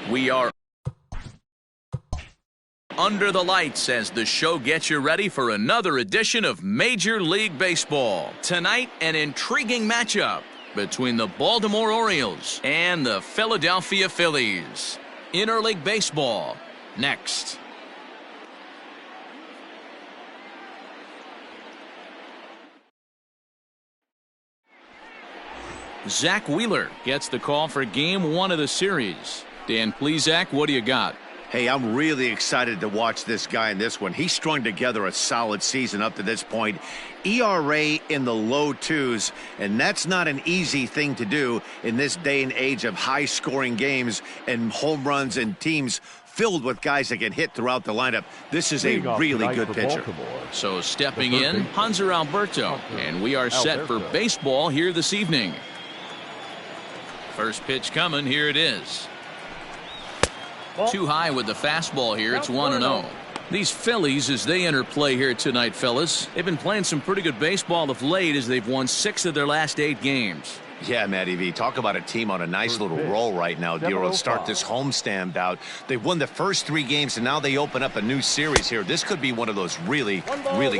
We are under the lights as the show gets you ready for another edition of Major League Baseball. Tonight, an intriguing matchup between the Baltimore Orioles and the Philadelphia Phillies. Interleague Baseball, next. Zach Wheeler gets the call for Game 1 of the series. Dan, please, Zach, what do you got? Hey, I'm really excited to watch this guy in this one. He strung together a solid season up to this point. ERA in the low twos, and that's not an easy thing to do in this day and age of high-scoring games and home runs and teams filled with guys that can hit throughout the lineup. This is a really good pitcher. So stepping in, Hanser Alberto, and we are set for baseball here this evening. First pitch coming, here it is. Too high with the fastball here. It's 1-0. These Phillies, as they enter play here tonight, fellas, they've been playing some pretty good baseball of late as they've won 6 of their last 8 games. Yeah, Matty V. Talk about a team on a nice little roll right now, Dero. Start this homestand out. They've won the first 3 games, and now they open up a new series here. This could be one of those really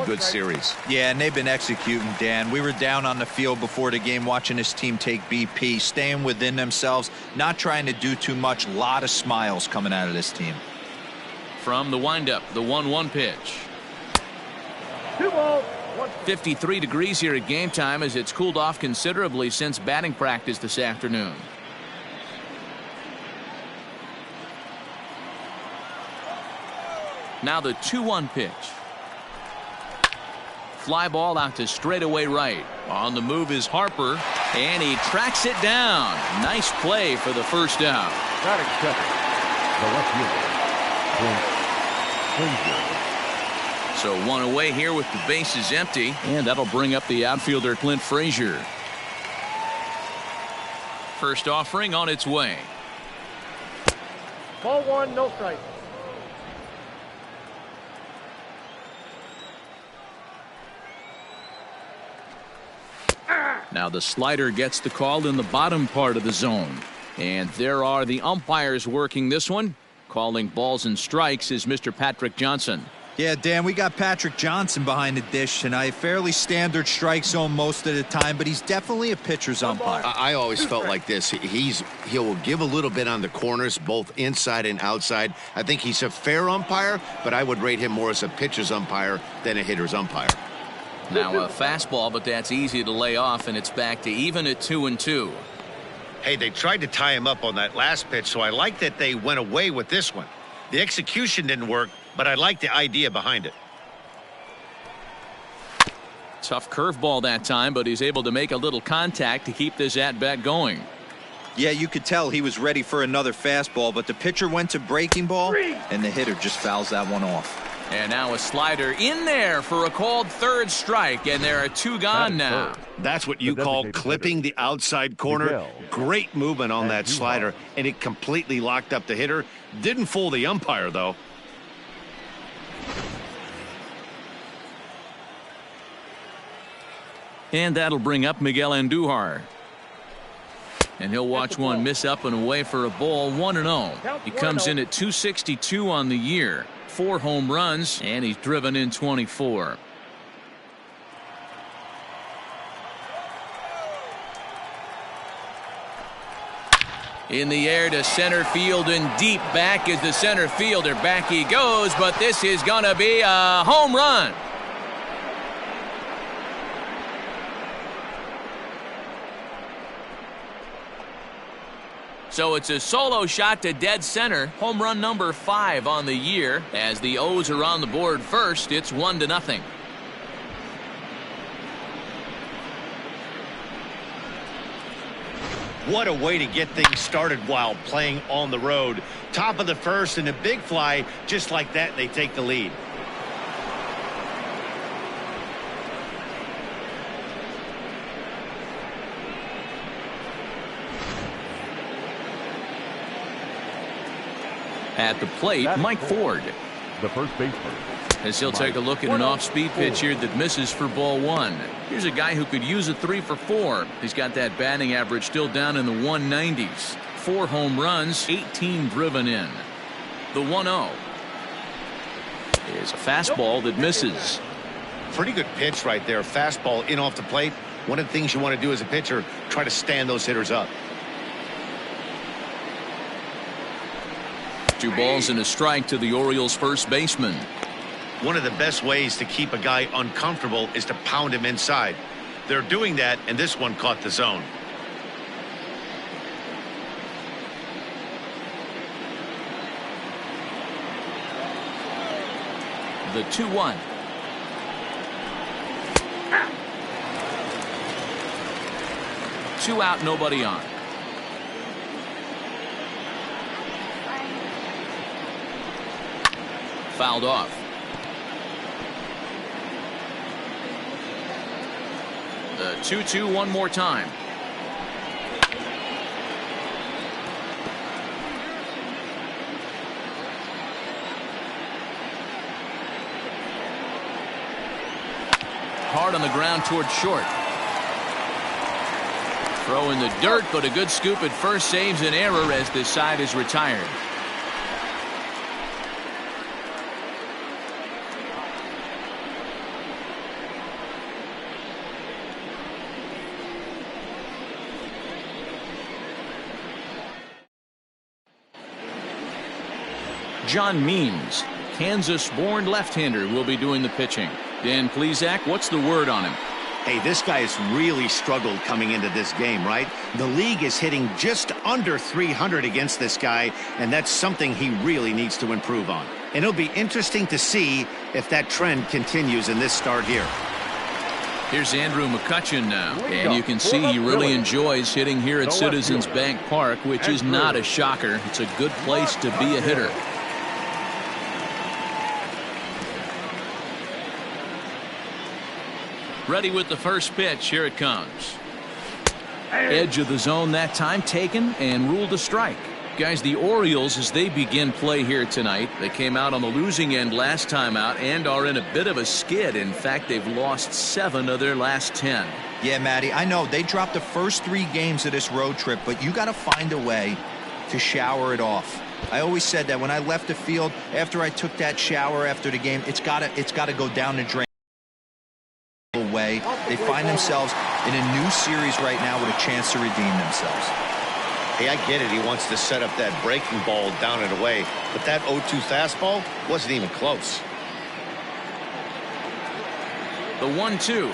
good series. Yeah, and they've been executing, Dan. We were down on the field before the game watching this team take BP, staying within themselves, not trying to do too much. A lot of smiles coming out of this team. From the windup, the 1-1 pitch. 53 degrees here at game time as it's cooled off considerably since batting practice this afternoon. Now the 2-1 pitch. Fly ball out to straightaway right. On the move is Harper, and he tracks it down. Nice play for the first out. Batting second, the left fielder, So 1 away here with the bases empty, and that'll bring up the outfielder Clint Frazier. First offering on its way. Ball 1, no strike. Now the slider gets the call in the bottom part of the zone, and there are the umpires working this one. Calling balls and strikes is Mr. Patrick Johnson. Yeah, Dan, we got Patrick Johnson behind the dish tonight. Fairly standard strike zone most of the time, but he's definitely a pitcher's umpire. I always felt like this. He'll give a little bit on the corners, both inside and outside. I think he's a fair umpire, but I would rate him more as a pitcher's umpire than a hitter's umpire. Now a fastball, but that's easy to lay off, and it's back to even at 2-2. Hey, they tried to tie him up on that last pitch, so I like that they went away with this one. The execution didn't work, but I like the idea behind it. Tough curveball that time, but he's able to make a little contact to keep this at-bat going. Yeah, you could tell he was ready for another fastball, but the pitcher went to breaking ball, and the hitter just fouls that one off. And now a slider in there for a called third strike, and there are 2 gone now. That's what you call clipping the outside corner. Great movement on that slider, and it completely locked up the hitter. Didn't fool the umpire, though. And that'll bring up Miguel Andujar. And he'll watch one miss up and away for a ball. 1-0. He comes in at 262 on the year. 4 home runs, and he's driven in 24. In the air to center field and deep. Back is the center fielder. Back he goes, but this is going to be a home run. So it's a solo shot to dead center. Home run number 5 on the year. As the O's are on the board first, it's 1-0. What a way to get things started while playing on the road. Top of the first and a big fly. Just like that, they take the lead. At the plate, Mike Ford. The first baseman. As he'll take a look at an off-speed pitch here that misses for ball 1. Here's a guy who could use a 3 for 4. He's got that batting average still down in the 190s. 4 home runs, 18 driven in. The 1-0 is a fastball that misses. Pretty good pitch right there. Fastball in off the plate. One of the things you want to do as a pitcher, try to stand those hitters up. 2 balls and a strike to the Orioles first baseman. One of the best ways to keep a guy uncomfortable is to pound him inside. They're doing that, and this one caught the zone. The 2-1. Two out, nobody on. Fouled off. The 2-2 one more time. Hard on the ground toward short. Throw in the dirt, but a good scoop at first saves an error as this side is retired. John Means, Kansas-born left-hander, will be doing the pitching. Dan Plesac, what's the word on him? Hey, this guy has really struggled coming into this game, right? The league is hitting just under 300 against this guy, and that's something he really needs to improve on. And it'll be interesting to see if that trend continues in this start here. Here's Andrew McCutchen now, and you can see he really enjoys hitting here at Citizens Bank Park, which is not a shocker. It's a good place to be a hitter. Ready with the first pitch. Here it comes. Edge of the zone that time taken and ruled a strike. Guys, the Orioles, as they begin play here tonight, they came out on the losing end last time out and are in a bit of a skid. In fact, they've lost 7 of their last 10. Yeah, Matty, I know they dropped the first 3 games of this road trip, but you got to find a way to shower it off. I always said that when I left the field after I took that shower after the game, it's got to go down the drain. Way. They find themselves in a new series right now with a chance to redeem themselves. Hey, I get it. He wants to set up that breaking ball down and away, but that 0-2 fastball wasn't even close. The 1-2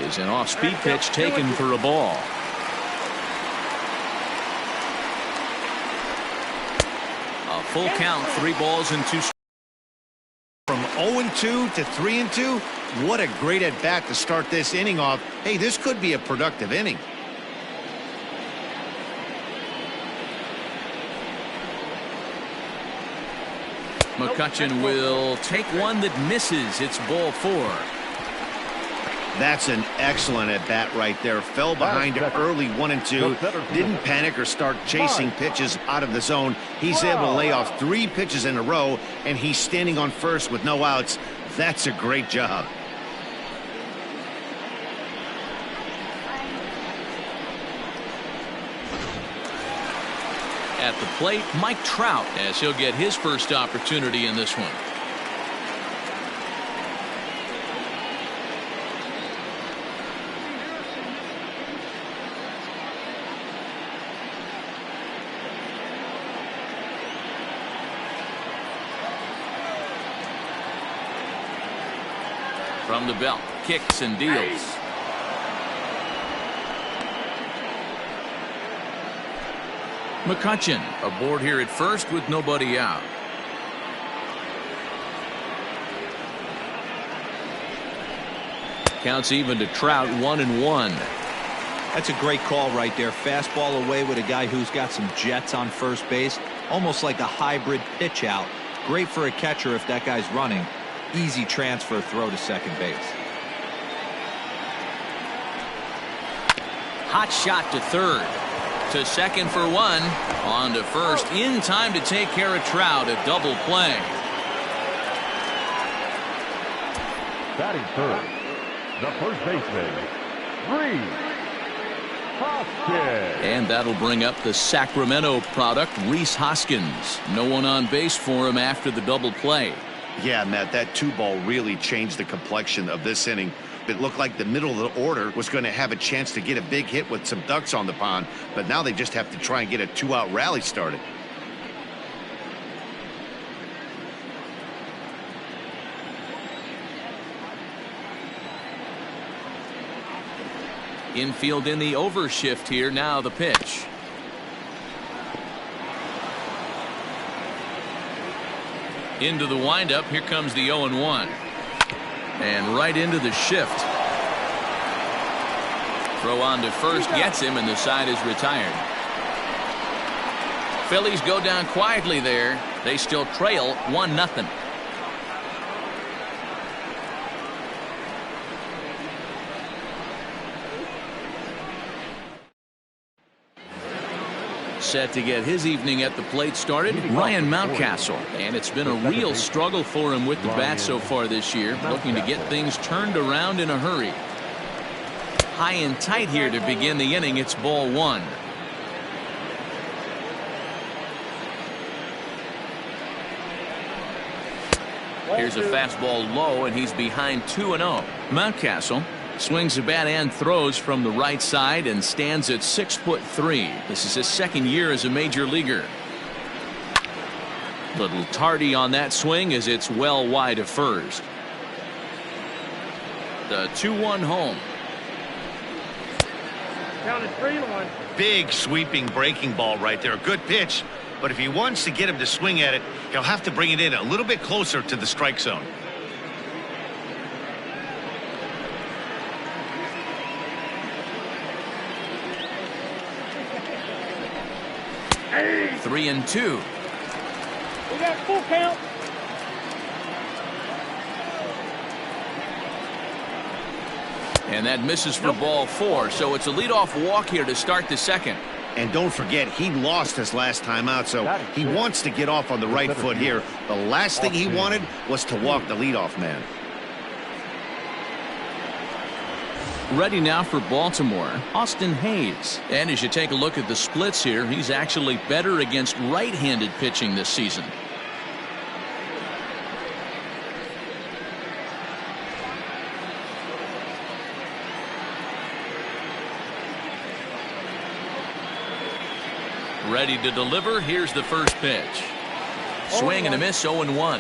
is an off-speed pitch taken for a ball. A full count, 3 balls and 2 strikes. From 0-2 to 3-2, what a great at-bat to start this inning off. Hey, this could be a productive inning. McCutchen will take one that misses. It's ball 4. That's an excellent at-bat right there. Fell behind early 1-2. Didn't panic or start chasing pitches out of the zone. He's able to lay off 3 pitches in a row, and he's standing on first with no outs. That's a great job. At the plate, Mike Trout, as he'll get his first opportunity in this one. From the belt, kicks and deals. McCutchen aboard here at first with nobody out. Counts even to Trout, 1-1. That's a great call right there. Fastball away with a guy who's got some jets on first base. Almost like a hybrid pitch out. Great for a catcher if that guy's running. Easy transfer throw to second base. Hot shot to third. To second for 1. On to first in time to take care of Trout. A double play. Batting third, the first baseman, Reed. Hoskins. And that'll bring up the Sacramento product, Rhys Hoskins. No one on base for him after the double play. Yeah, Matt, that 2-ball really changed the complexion of this inning. It looked like the middle of the order was going to have a chance to get a big hit with some ducks on the pond, but now they just have to try and get a 2-out rally started. Infield in the overshift here. Now the pitch. Into the windup. Here comes the 0-1. And right into the shift. Throw on to first gets him, and the side is retired. Phillies go down quietly there. They still trail 1-0. Set to get his evening at the plate started, Ryan Mountcastle. And it's been a real struggle for him with the bat so far this year, looking to get things turned around in a hurry. High and tight here to begin the inning. It's ball one. Here's a fastball low, and he's behind 2-0. Mountcastle swings the bat and throws from the right side and stands at 6'3". This is his second year as a major leaguer. Little tardy on that swing as it's well wide of first. The 2-1 home. Counted 3-1. Big sweeping breaking ball right there. Good pitch. But if he wants to get him to swing at it, he'll have to bring it in a little bit closer to the strike zone. Hey. 3-2. We got full count. And that misses for ball four, so it's a leadoff walk here to start the second. And don't forget, he lost his last time out, so he wants to get off on the right foot here. The last thing he wanted was to walk the leadoff man. Ready now for Baltimore, Austin Hayes. And as you take a look at the splits here, he's actually better against right-handed pitching this season. Ready to deliver. Here's the first pitch. Swing and a miss, 0-1.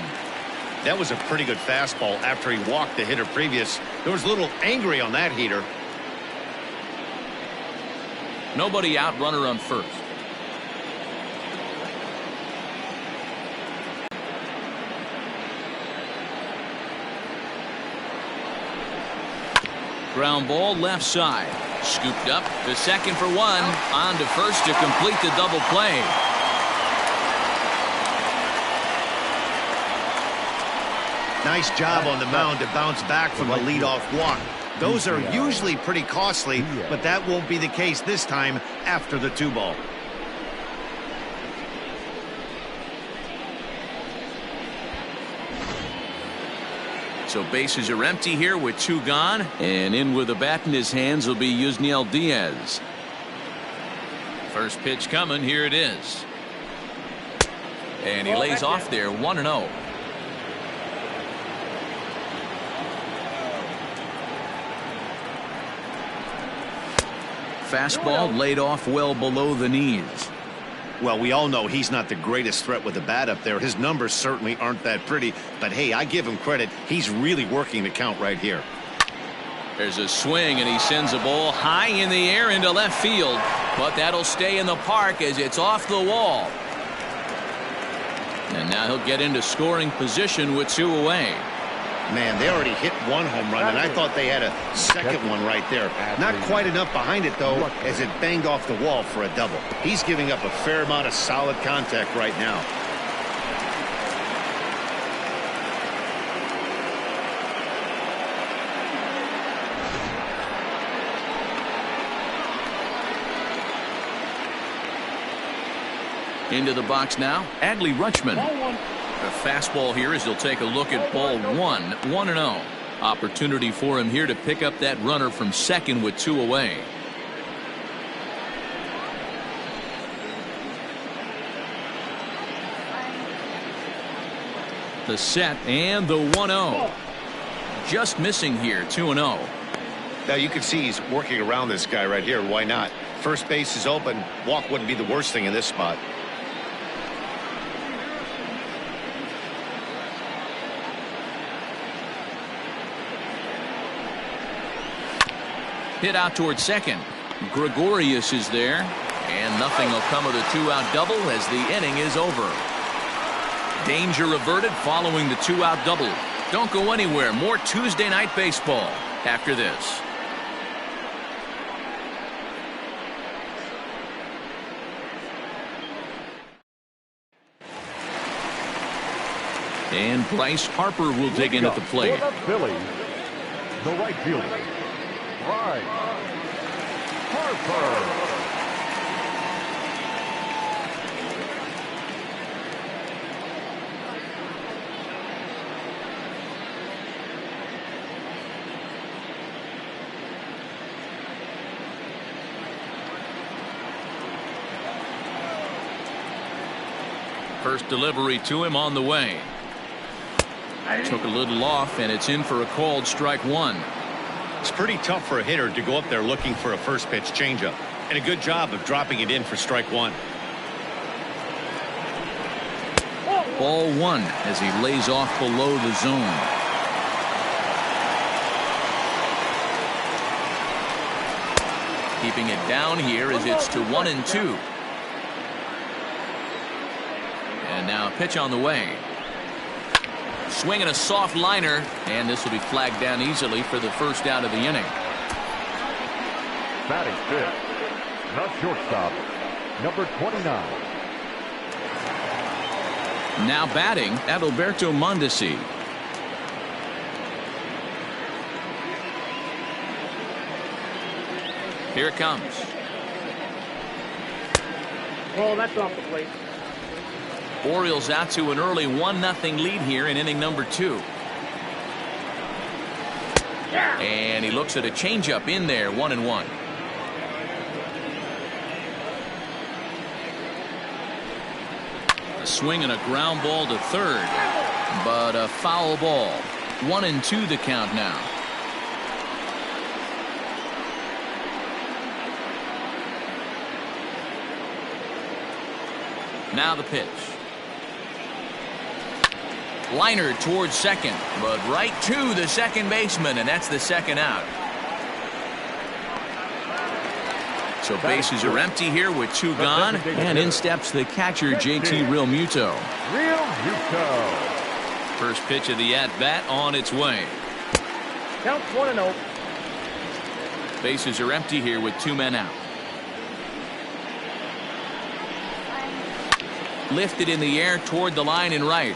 That was a pretty good fastball after he walked the hitter previous. There was a little angry on that heater. Nobody out, runner on first. Ground ball left side. Scooped up to second for one. On to first to complete the double play. Nice job on the mound to bounce back from a leadoff walk. Those are usually pretty costly, but that won't be the case this time after the 2-ball. So bases are empty here with 2 gone, and in with a bat in his hands will be Yusniel Diaz. First pitch coming. Here it is. And he lays off there, 1-0. Fastball laid off well below the knees. Well, we all know he's not the greatest threat with the bat up there. His numbers certainly aren't that pretty, but hey, I give him credit. He's really working the count right here. There's a swing, and he sends a ball high in the air into left field, but that'll stay in the park as it's off the wall. And now he'll get into scoring position with 2 away. Man, they already hit 1 home run, and I thought they had a second one right there. Not quite enough behind it, though, as it banged off the wall for a double. He's giving up a fair amount of solid contact right now. Into the box now, Adley Rutschman. A fastball here as he'll take a look at ball 1, 1-0. Opportunity for him here to pick up that runner from second with 2 away. The set and the 1-0. Just missing here, 2-0. Now you can see he's working around this guy right here. Why not? First base is open. Walk wouldn't be the worst thing in this spot. Hit out towards second. Gregorius is there, and nothing will come of the 2-out double as the inning is over. Danger averted following the 2-out double. Don't go anywhere. More Tuesday night baseball after this. And Bryce Harper will dig in at the plate. For the Phillies, the right fielder, Bryce Harper. First delivery to him on the way. Took a little off, and it's in for a called strike one. It's pretty tough for a hitter to go up there looking for a first pitch changeup, and a good job of dropping it in for strike one. Ball one as he lays off below the zone. Keeping it down here as it's to 1-2. And now a pitch on the way. Swinging a soft liner, and this will be flagged down easily for the first out of the inning. Batting fifth, the shortstop, number 29. Now batting, Adalberto Mondesi. Here it comes. Oh, that's off the plate. Orioles out to an early 1-0 lead here in inning number 2. And he looks at a changeup in there, 1-1. A swing and a ground ball to third, but a foul ball. 1-2 the count now. Now the pitch. Liner towards second, but right to the second baseman, and that's the second out. So bases are empty here with 2 gone, and in steps the catcher, JT Realmuto. First pitch of the at-bat on its way. Counts 1-0. Bases are empty here with 2 men out. Lifted in the air toward the line and right.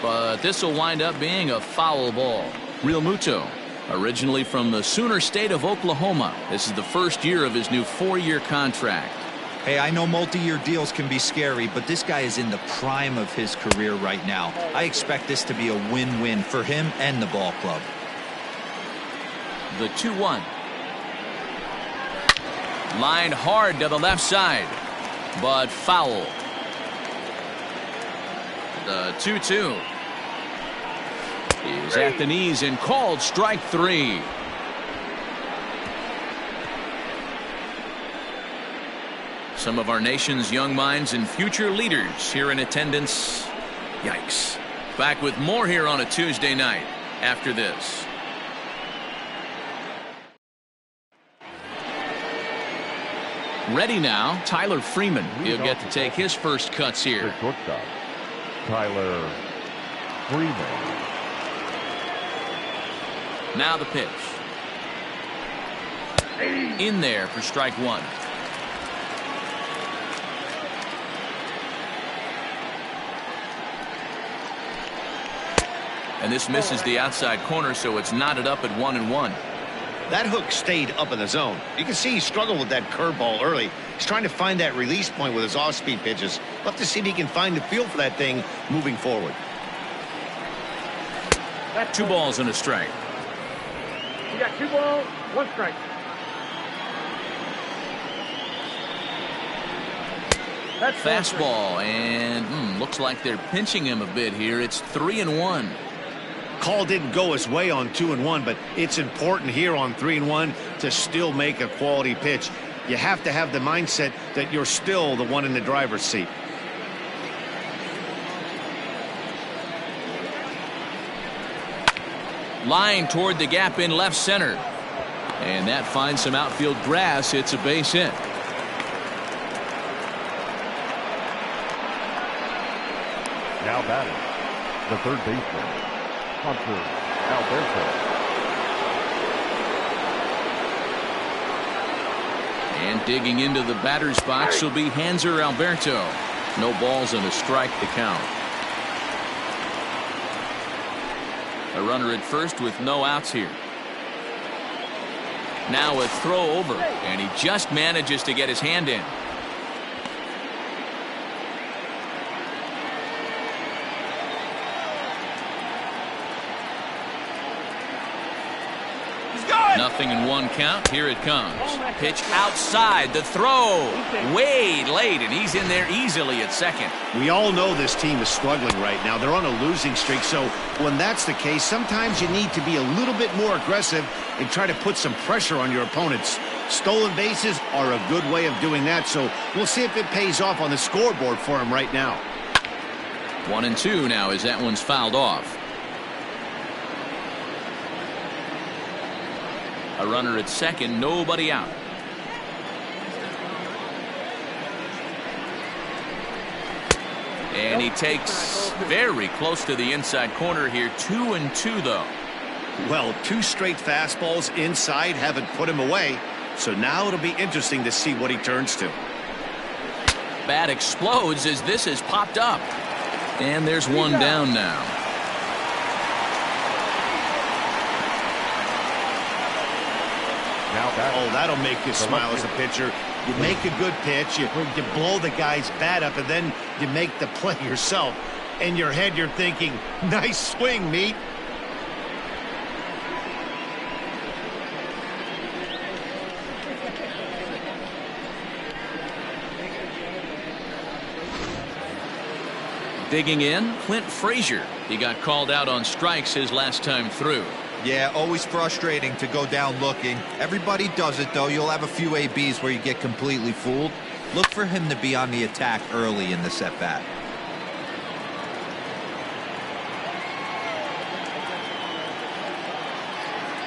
But this will wind up being a foul ball. Realmuto, originally from the Sooner State of Oklahoma. This is the first year of his new 4-year contract. Hey, I know multi-year deals can be scary, but this guy is in the prime of his career right now. I expect this to be a win-win for him and the ball club. The 2-1. Lined hard to the left side, but foul. The 2-2 is at the knees and called strike 3. Some of our nation's young minds and future leaders here in attendance. Yikes. Back with more here on a Tuesday night after this. Ready now, Tyler Freeman. He'll get to take his first cuts here. Shortstop, Tyler Freeman. Now the pitch. In there for strike 1. And this misses the outside corner, so it's knotted up at 1-1. That hook stayed up in the zone. You can see he struggled with that curveball early. He's trying to find that release point with his off-speed pitches. We'll have to see if he can find the feel for that thing moving forward. 2 balls and a strike. You got 2 balls, 1 strike. Fastball, and looks like they're pinching him a bit here. It's 3-1. Call didn't go his way on 2-1, but it's important here on 3-1 to still make a quality pitch. You have to have the mindset that you're still the one in the driver's seat. Line toward the gap in left center. And that finds some outfield grass. It's a base hit. Now batting, the third baseman, Hunter Alberto. And digging into the batter's box will be Hanser Alberto. No balls and a strike to count. A runner at first with no outs here. Now a throw over, and he just manages to get his hand in. Nothing in one count. Here it comes. Pitch outside. The throw. Way late, and he's in there easily at second. We all know this team is struggling right now. They're on a losing streak, so when that's the case, sometimes you need to be a little bit more aggressive and try to put some pressure on your opponents. Stolen bases are a good way of doing that, so we'll see if it pays off on the scoreboard for him right now. 1-2 now as that one's fouled off. A runner at second, nobody out. And he takes very close to the inside corner here. 2-2 though. Well, 2 straight fastballs inside haven't put him away, so now it'll be interesting to see what he turns to. Bat explodes as this has popped up. And there's one down now. Oh, that'll make you smile as a pitcher. You make a good pitch, you blow the guy's bat up, and then you make the play yourself. In your head, you're thinking, nice swing, meat. Digging in, Clint Frazier. He got called out on strikes his last time through. Yeah, always frustrating to go down looking. Everybody does it, though. You'll have a few ABs where you get completely fooled. Look for him to be on the attack early in this at-bat.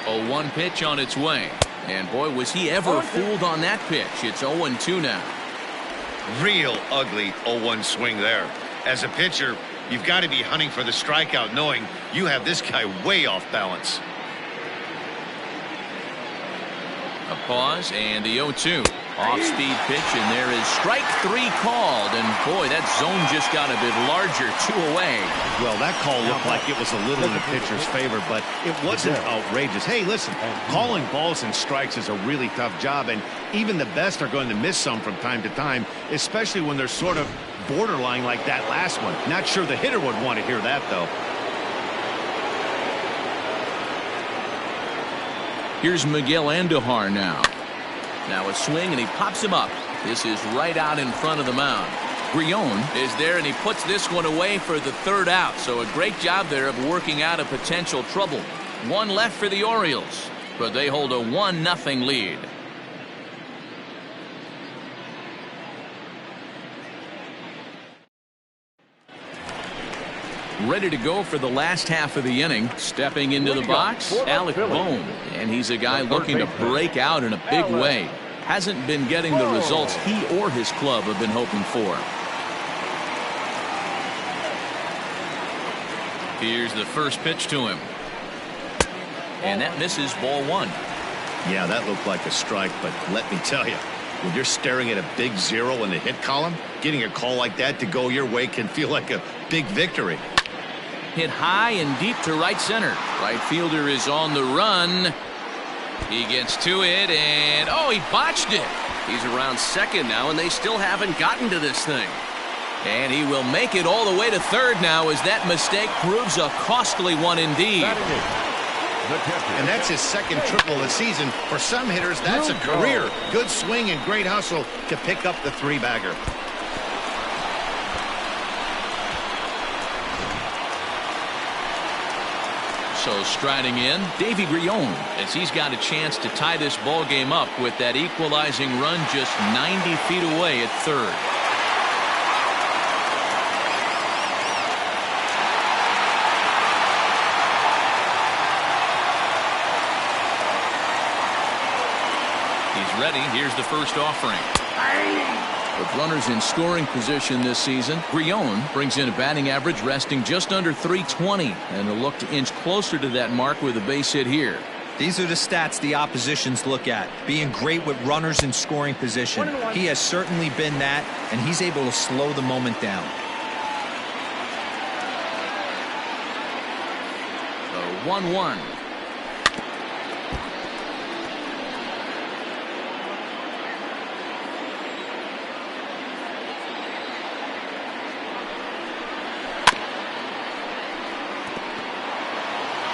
A 1 pitch on its way. And boy, was he ever fooled on that pitch. It's 0-2 now. Real ugly 0-1 swing there. As a pitcher, you've got to be hunting for the strikeout, knowing you have this guy way off balance. A pause and the 0-2. Off-speed pitch, and there is strike 3 called. And boy, that zone just got a bit larger. 2 away. Well, that call looked like it was a little in the pitcher's favor, but it wasn't outrageous. Hey, listen, calling balls and strikes is a really tough job, and even the best are going to miss some from time to time, especially when they're sort of borderline like that last one. Not sure the hitter would want to hear that, though. Here's Miguel Andujar now. Now a swing, and he pops him up. This is right out in front of the mound. Grion is there, and he puts this one away for the 3rd out. So a great job there of working out a potential trouble. 1 left for the Orioles, but they hold a 1-0 lead. Ready to go for the last half of the inning. Stepping into the box, Alec Bohm. And he's a guy looking to break out in a big way. Hasn't been getting the results he or his club have been hoping for. Here's the first pitch to him. And that misses, ball 1. Yeah, that looked like a strike, but let me tell you, when you're staring at a big 0 in the hit column, getting a call like that to go your way can feel like a big victory. Hit high and deep to right center. Right fielder is on the run. He gets to it, and oh, he botched it. He's around second now, and they still haven't gotten to this thing. And he will make it all the way to third now, as that mistake proves a costly one indeed. And that's his second triple of the season. For some hitters, that's a career. Good swing and great hustle to pick up the 3-bagger. So striding in, Davy Grion, as he's got a chance to tie this ball game up with that equalizing run just 90 feet away at third. He's ready. Here's the first offering. With runners in scoring position this season, Grion brings in a batting average resting just under 320, and a look to inch closer to that mark with a base hit here. These are the stats the oppositions look at. Being great with runners in scoring position. He has certainly been that, and he's able to slow the moment down. The 1-1.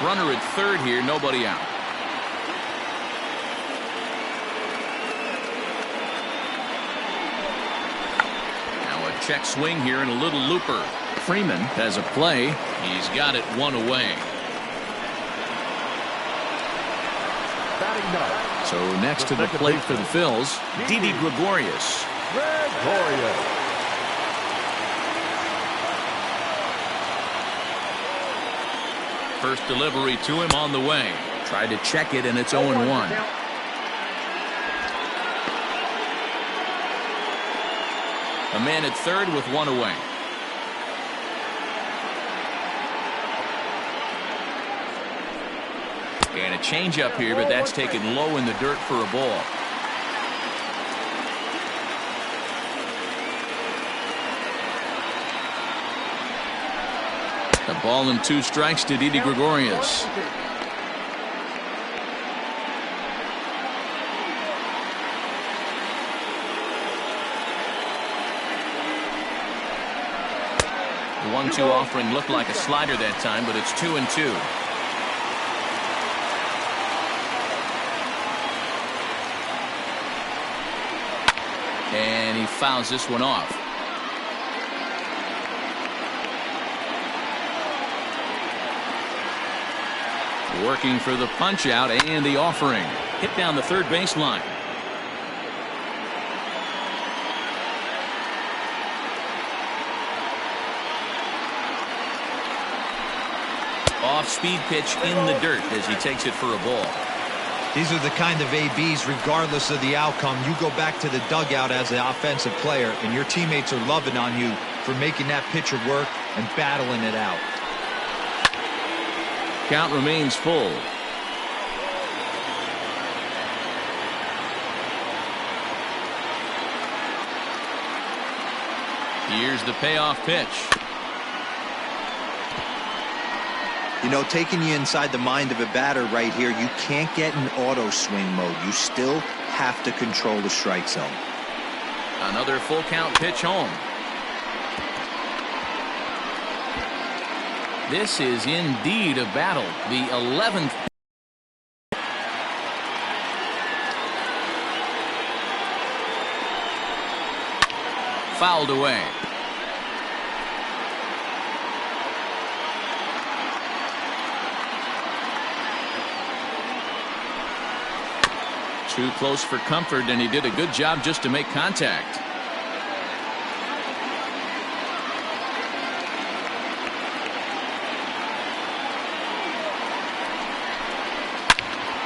Runner at third here, nobody out. Now a check swing here and a little looper. Freeman has a play. He's got it one away. So next to the plate for the Phils, Didi Gregorius. First delivery to him on the way. Tried to check it, and it's 0-1. A man at third with one away. And a changeup here, but that's taken low in the dirt for a ball. A ball and 2 strikes to Didi Gregorius. The 1-2 offering looked like a slider that time, but it's 2-2. And he fouls this one off. Working for the punch out and the offering. Hit down the third baseline. Off-speed pitch in the dirt as he takes it for a ball. These are the kind of ABs, regardless of the outcome. You go back to the dugout as an offensive player, and your teammates are loving on you for making that pitcher work and battling it out. Count remains full. Here's the payoff pitch. You know, taking you inside the mind of a batter right here, you can't get in auto swing mode. You still have to control the strike zone. Another full count pitch home. This is indeed a battle. The 11th. Fouled away. Too close for comfort, and he did a good job just to make contact.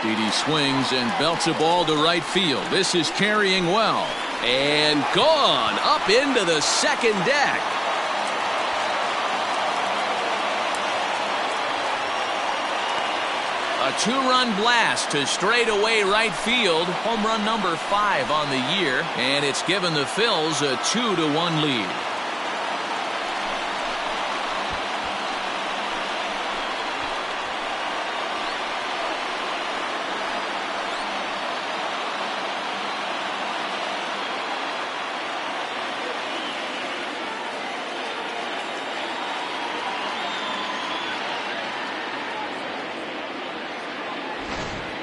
Didi swings and belts a ball to right field. This is carrying well. And gone up into the second deck. A 2-run blast to straightaway right field. Home run number 5 on the year. And it's given the Phils a 2-1 lead.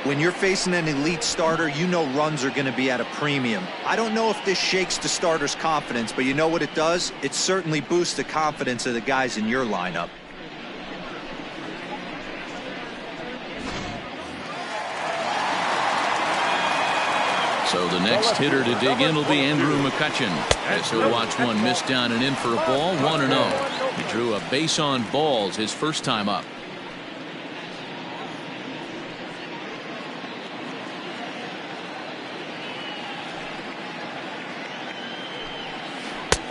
When you're facing an elite starter, you know runs are going to be at a premium. I don't know if this shakes the starter's confidence, but you know what it does? It certainly boosts the confidence of the guys in your lineup. So the next hitter to dig in will be Andrew McCutchen, as he'll watch one miss down and in for a ball. 1-0. He drew a base on balls his first time up.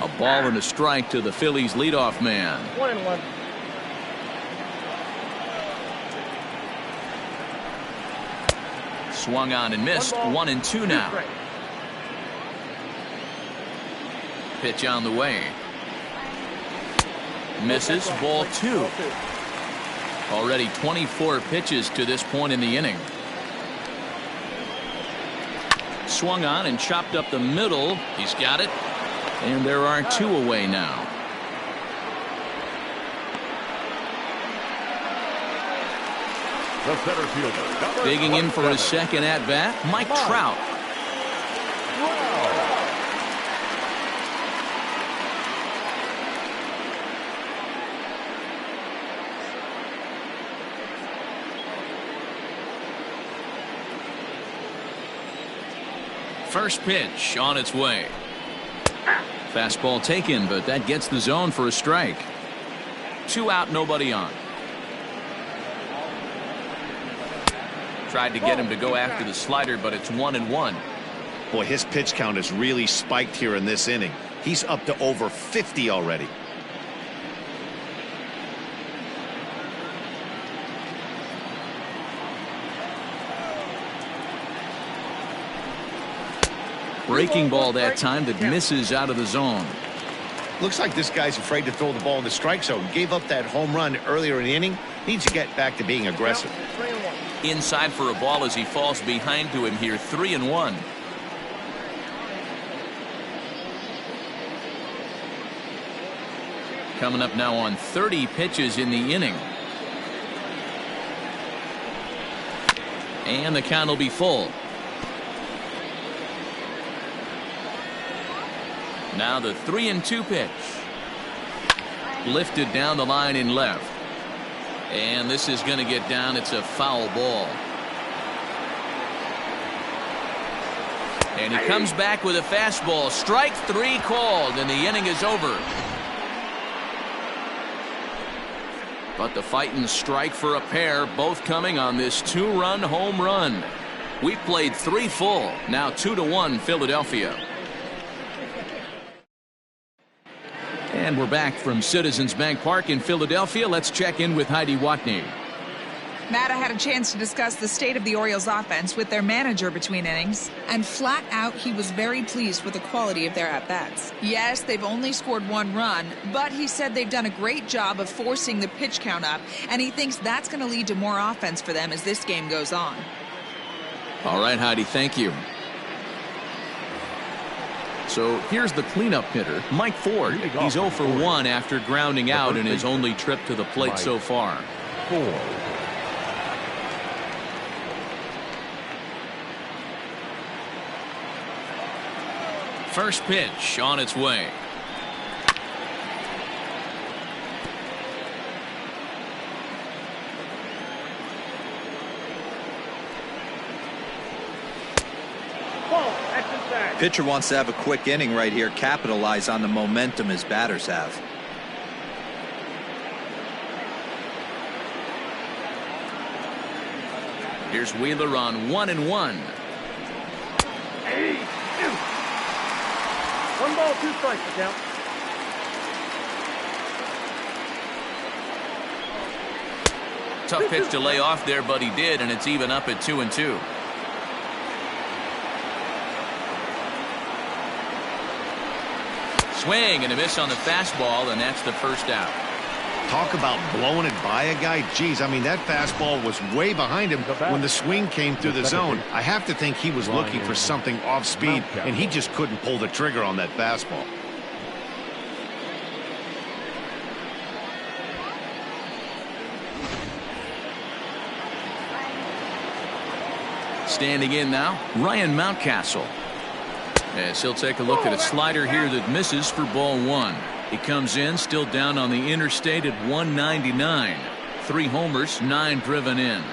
A ball and a strike to the Phillies leadoff man. 1-1. Swung on and missed. 1-2 now. Pitch on the way. Misses. Ball 2. Already 24 pitches to this point in the inning. Swung on and chopped up the middle. He's got it. And there are 2 away now. The center fielder. Digging in for his second at bat, Mike Trout. First pitch on its way. Fastball taken, but that gets the zone for a strike. 2 out, nobody on. Tried to get him to go after the slider, but it's 1-1. Boy, his pitch count has really spiked here in this inning. He's up to over 50 already. Breaking ball that time that misses out of the zone. Looks like this guy's afraid to throw the ball in the strike zone. Gave up that home run earlier in the inning. Needs to get back to being aggressive. Inside for a ball as he falls behind to him here. 3-1. Coming up now on 30 pitches in the inning. And the count will be full. Now the 3-2 pitch. Lifted down the line in left. And this is going to get down. It's a foul ball. And he comes back with a fastball. Strike 3 called, and the inning is over. But the fighting strike for a pair, both coming on this 2-run home run. We've played 3 full. Now 2-1 Philadelphia. And we're back from Citizens Bank Park in Philadelphia. Let's check in with Heidi Watney. Matt, I had a chance to discuss the state of the Orioles offense with their manager between innings, and flat out he was very pleased with the quality of their at-bats. Yes, they've only scored 1 run, but he said they've done a great job of forcing the pitch count up, and he thinks that's going to lead to more offense for them as this game goes on. All right, Heidi, thank you. So here's the cleanup hitter, Mike Ford. He's 0 for 1 after grounding out in his only trip to the plate so far. First pitch on its way. Pitcher wants to have a quick inning right here, capitalize on the momentum his batters have. Here's Wheeler on 1-1. 1 ball, 2 strikes to count. Tough pitch to lay off there, but he did, and it's even up at 2-2. Swing and a miss on the fastball, and that's the first out. Talk about blowing it by a guy. Geez, I mean, that fastball was way behind him when the swing came through the zone. I have to think he was looking for something off speed, and he just couldn't pull the trigger on that fastball. Standing in now, Ryan Mountcastle. As he'll take a look at a slider here that misses for ball 1. He comes in still down on the interstate at 199. 3 homers, 9 driven in.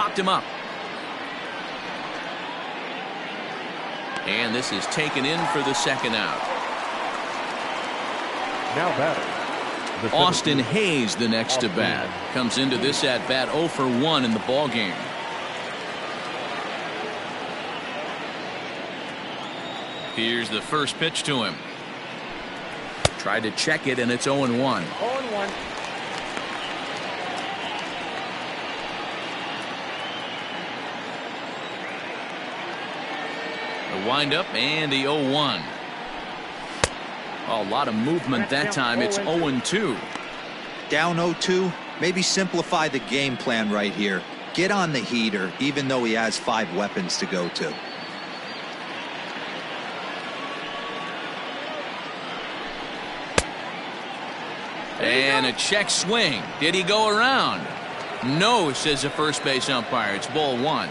popped him up. And this is taken in for the second out. Now batting. Austin Hayes, the next to bat, comes into this at bat 0 for 1 in the ball game. Here's the first pitch to him. Tried to check it, and it's 0-1. 0-1. The windup and the 0-1. A lot of movement that time. It's 0-2. Down 0-2. Maybe simplify the game plan right here. Get on the heater, even though he has 5 weapons to go to. And a check swing. Did he go around? No, says the first base umpire. It's ball 1.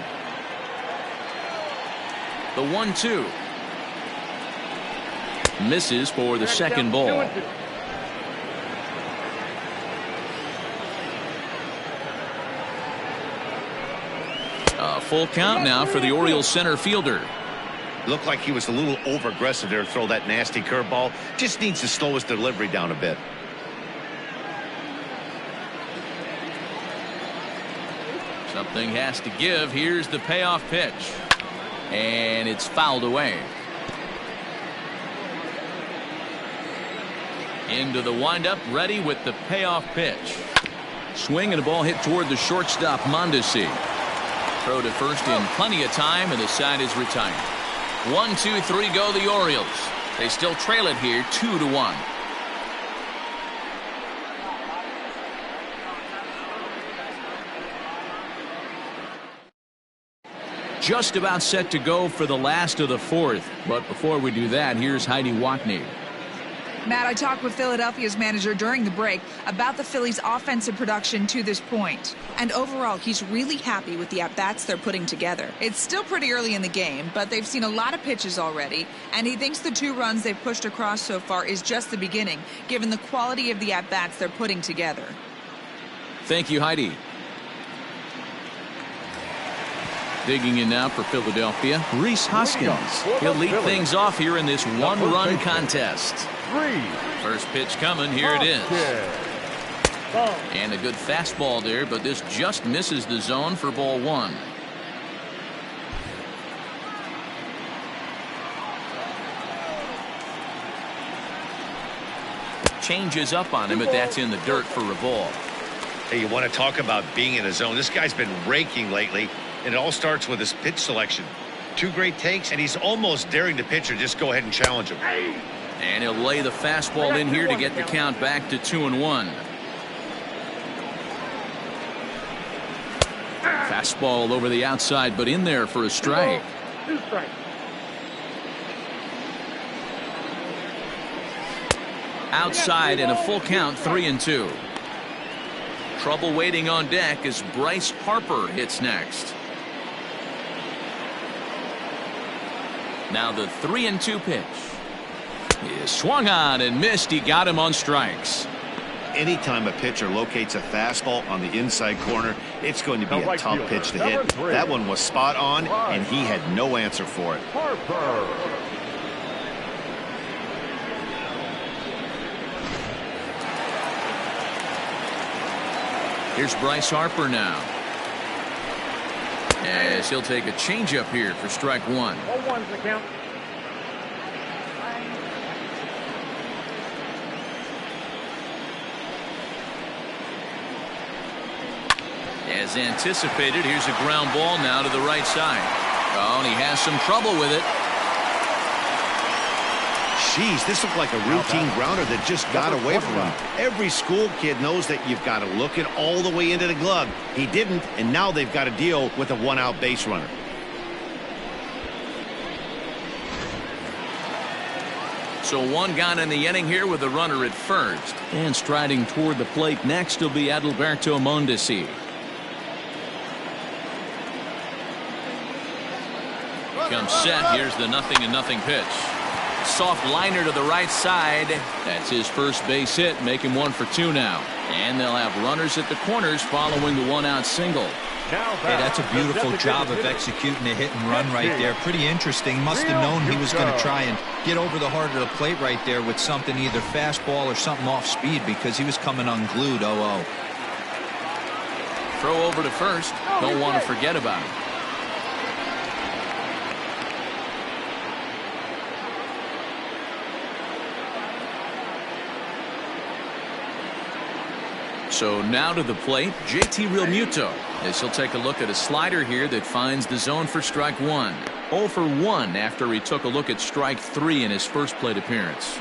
The 1-2. Misses for the second ball. A full count now for the Orioles center fielder. Looked like he was a little over-aggressive there to throw that nasty curveball. Just needs to slow his delivery down a bit. Something has to give. Here's the payoff pitch. And it's fouled away. Into the windup, ready with the payoff pitch. Swing and a ball hit toward the shortstop, Mondesi. Throw to first in plenty of time, and the side is retired. 1-2-3 go the Orioles. They still trail it here 2-1. Just about set to go for the last of the fourth. But before we do that, here's Heidi Watney. Matt, I talked with Philadelphia's manager during the break about the Phillies' offensive production to this point. And overall, he's really happy with the at-bats they're putting together. It's still pretty early in the game, but they've seen a lot of pitches already, and he thinks the 2 runs they've pushed across so far is just the beginning, given the quality of the at-bats they're putting together. Thank you, Heidi. Digging in now for Philadelphia, Rhys Hoskins. He'll lead things off here in this one-run contest. First pitch coming. Here it is. And a good fastball there, but this just misses the zone for ball 1. Changes up on him, but that's in the dirt for a ball. Hey, you want to talk about being in a zone? This guy's been raking lately, and it all starts with his pitch selection. 2 great takes, and he's almost daring the pitcher just go ahead and challenge him. And he'll lay the fastball in here to get the count back to 2-1. Fastball over the outside, but in there for a strike. 2 strikes. Outside and a full count, 3-2. Trouble waiting on deck as Bryce Harper hits next. Now the 3-2 pitch. He is swung on and missed. He got him on strikes. Anytime a pitcher locates a fastball on the inside corner, it's going to be a tough pitch to hit. That one was spot on, and he had no answer for it. Harper. Here's Bryce Harper now. As he'll take a changeup here for strike 1. 0-1's the count. As anticipated, here's a ground ball now to the right side. Oh, and he has some trouble with it. Jeez, this looked like a routine grounder that just got away from him. Every school kid knows that you've got to look it all the way into the glove. He didn't, and now they've got to deal with a 1-out base runner. So 1 gone in the inning here with a runner at first. And striding toward the plate next will be Adalberto Mondesi. Comes set. Here's the 0-0 pitch. Soft liner to the right side. That's his first base hit, making 1 for 2 now. And they'll have runners at the corners following the 1-out single. Hey, that's a beautiful job of executing a hit and run right there. Pretty interesting. Must have known he was going to try and get over the heart of the plate right there with something, either fastball or something off speed, because he was coming unglued. 0-0. Throw over to first. Don't want to forget about it. So now to the plate, JT Realmuto, as he'll take a look at a slider here that finds the zone for strike one. 0 for 1 after he took a look at strike 3 in his first plate appearance.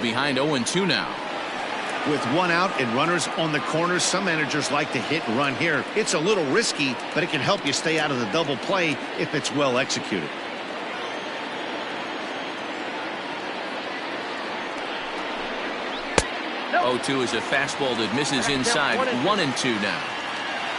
Behind 0-2 now. With one out and runners on the corners, some managers like to hit and run here. It's a little risky, but it can help you stay out of the double play if it's well executed. No. 0-2 is a fastball that misses inside. 1-2 now.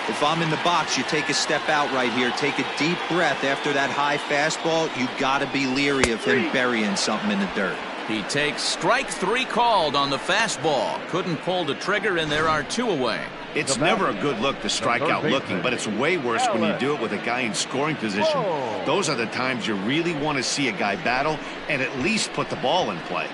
If I'm in the box, you take a step out right here. Take a deep breath after that high fastball. You got to be leery of him burying something in the dirt. He takes strike 3 called on the fastball. Couldn't pull the trigger, and there are 2 away. It's never a good look to strike out looking, but it's way worse when you do it with a guy in scoring position. Those are the times you really want to see a guy battle and at least put the ball in play.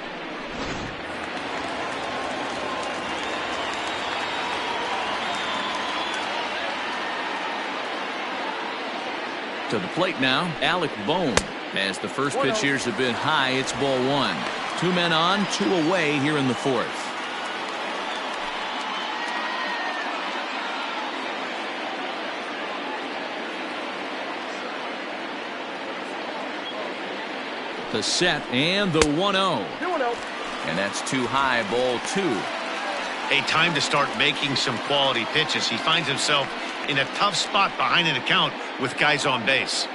To the plate now, Alec Bohm. As the first pitch here's a bit high, it's ball 1. 2 men on, 2 away here in the 4th. The set and the 1-0. And that's too high, ball 2. A time to start making some quality pitches. He finds himself in a tough spot behind an account with guys on base.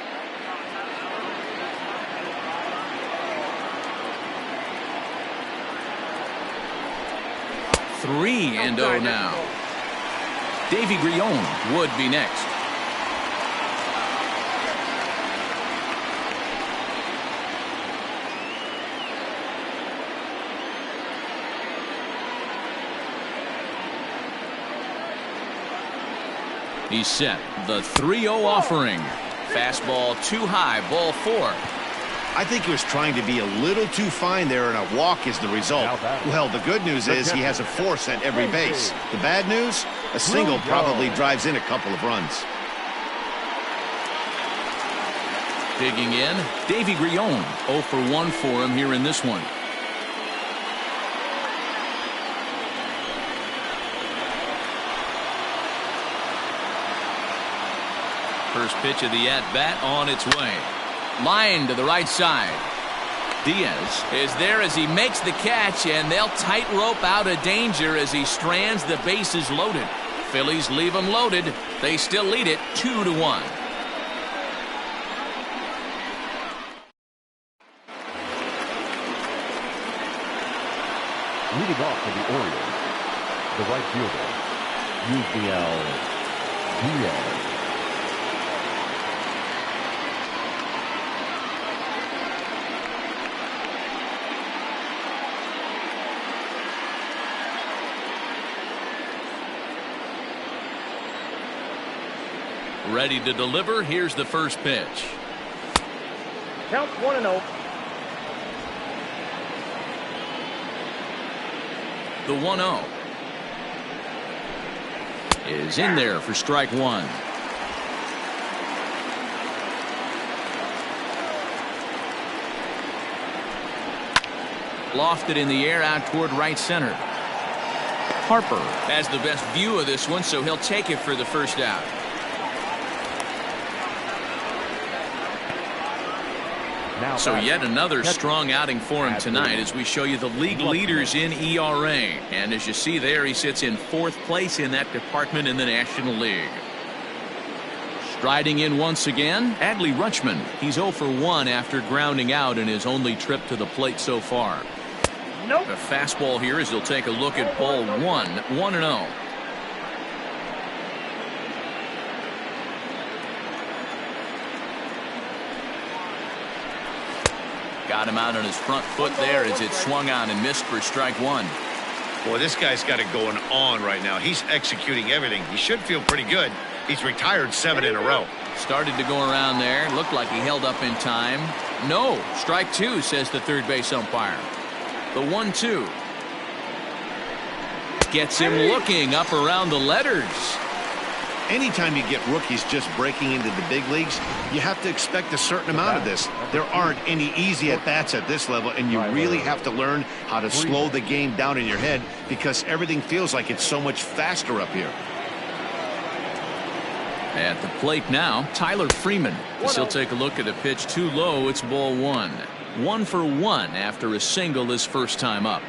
Three and 0 now. Davy Grion would be next. He's set. The 3-0 offering. Fastball too high. Ball 4. I think he was trying to be a little too fine there, and a walk is the result. Well, the good news is he has a force at every base. The bad news? A single probably drives in a couple of runs. Digging in, Davy Grion. 0 for 1 for him here in this one. First pitch of the at-bat on its way. Line to the right side. Diaz is there as he makes the catch, and they'll tightrope out of danger as he strands the bases loaded. Phillies leave them loaded. They still lead it 2-1. Leading off for the Orioles, the right fielder, Diaz. Ready to deliver. Here's the first pitch. Count 1-0. The 1-0 is in there for strike 1. Lofted in the air out toward right center. Harper has the best view of this one, so he'll take it for the first out. So yet another strong outing for him tonight as we show you the league leaders in ERA. And as you see there, he sits in 4th place in that department in the National League. Striding in once again, Adley Rutschman. He's 0 for 1 after grounding out in his only trip to the plate so far. Nope. The fastball here as he'll take a look at ball 1, 1-0. Got him out on his front foot there as it swung on and missed for strike one. Boy, this guy's got it going on right now. He's executing everything. He should feel pretty good. He's retired 7 in a row. Started to go around there. Looked like he held up in time. No, strike two, says the third base umpire. The 1-2. Gets him looking up around the letters. Anytime you get rookies just breaking into the big leagues, you have to expect a certain amount of this. There aren't any easy at-bats at this level, and you really have to learn how to slow the game down in your head because everything feels like it's so much faster up here. At the plate now, Tyler Freeman. As he'll take a look at a pitch too low, it's ball one. 1 for 1 after a single his first time up.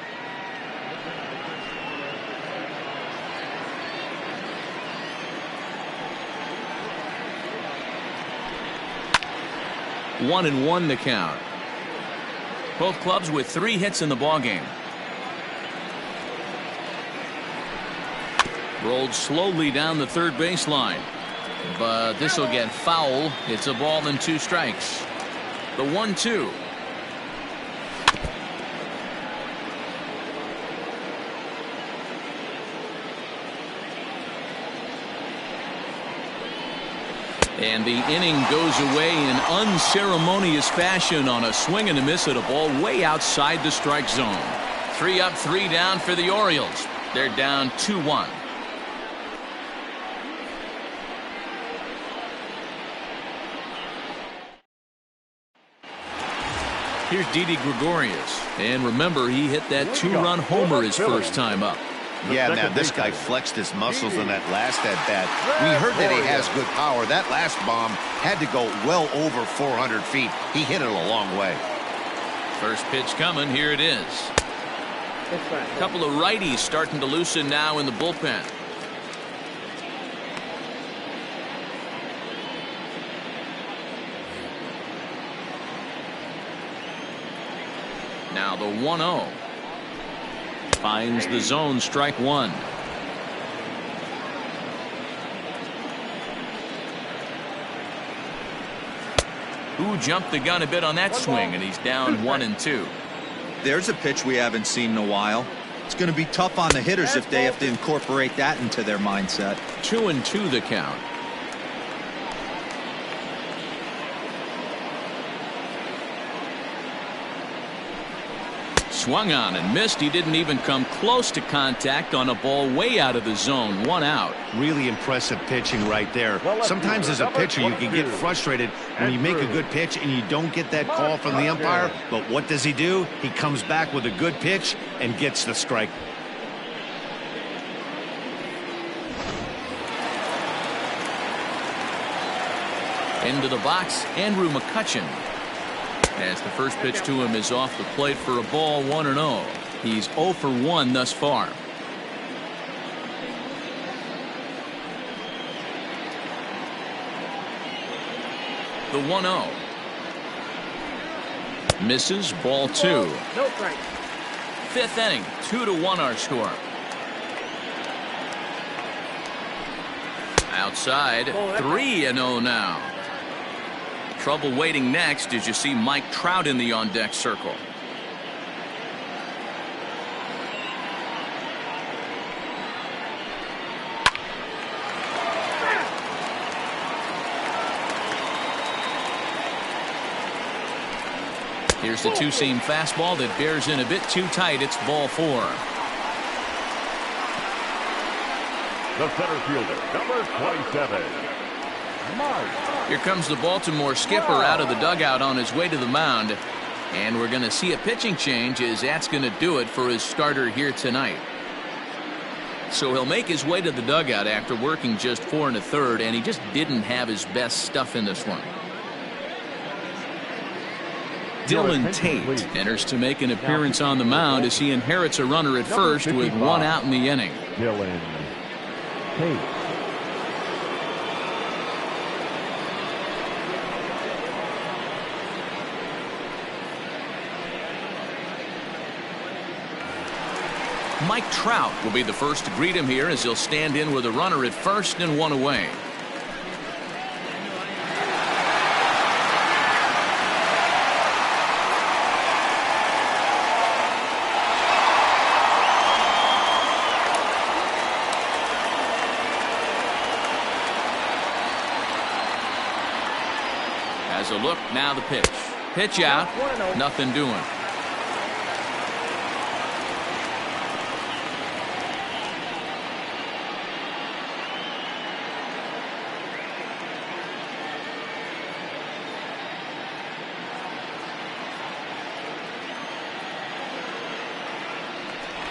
One and one the count. Both clubs with 3 hits in the ballgame. Rolled slowly down the third baseline. But this will get foul. It's a ball and 2 strikes. The 1-2. And the inning goes away in unceremonious fashion on a swing and a miss at a ball way outside the strike zone. 3 up, 3 down for the Orioles. They're down 2-1. Here's Didi Gregorius. And remember, he hit that 2-run homer his first time up. Yeah, man, this guy flexed his muscles in that last at-bat. We heard that he has good power. That last bomb had to go well over 400 feet. He hit it a long way. First pitch coming. Here it is. A couple of righties starting to loosen now in the bullpen. Now the 1-0. Finds the zone, strike one. Who jumped the gun a bit on that swing, and he's down 1-2. There's a pitch we haven't seen in a while. It's going to be tough on the hitters if they have to incorporate that into their mindset. 2-2 the count. Swung on and missed. He didn't even come close to contact on a ball way out of the zone. 1 out. Really impressive pitching right there. Sometimes as a pitcher you can get frustrated when you make a good pitch and you don't get that call from the umpire. But what does he do? He comes back with a good pitch and gets the strike. Into the box, Andrew McCutchen. As the first pitch to him is off the plate for a ball, 1-0. He's 0 for 1 thus far. The 1-0. Misses, ball 2. No strike. 5th inning, 2-1 our score. Outside, 3-0 now. Trouble waiting next as you see Mike Trout in the on-deck circle. Here's the two-seam fastball that bears in a bit too tight. It's ball 4. The center fielder, number 27. Here comes the Baltimore skipper out of the dugout on his way to the mound. And we're going to see a pitching change as that's going to do it for his starter here tonight. So he'll make his way to the dugout after working just 4 1/3, and he just didn't have his best stuff in this one. Dylan Tate enters to make an appearance on the mound as he inherits a runner at first with 1 out in the inning. Dylan Tate. Mike Trout will be the first to greet him here as he'll stand in with a runner at first and 1 away. Has a look, now the pitch. Pitch out, nothing doing.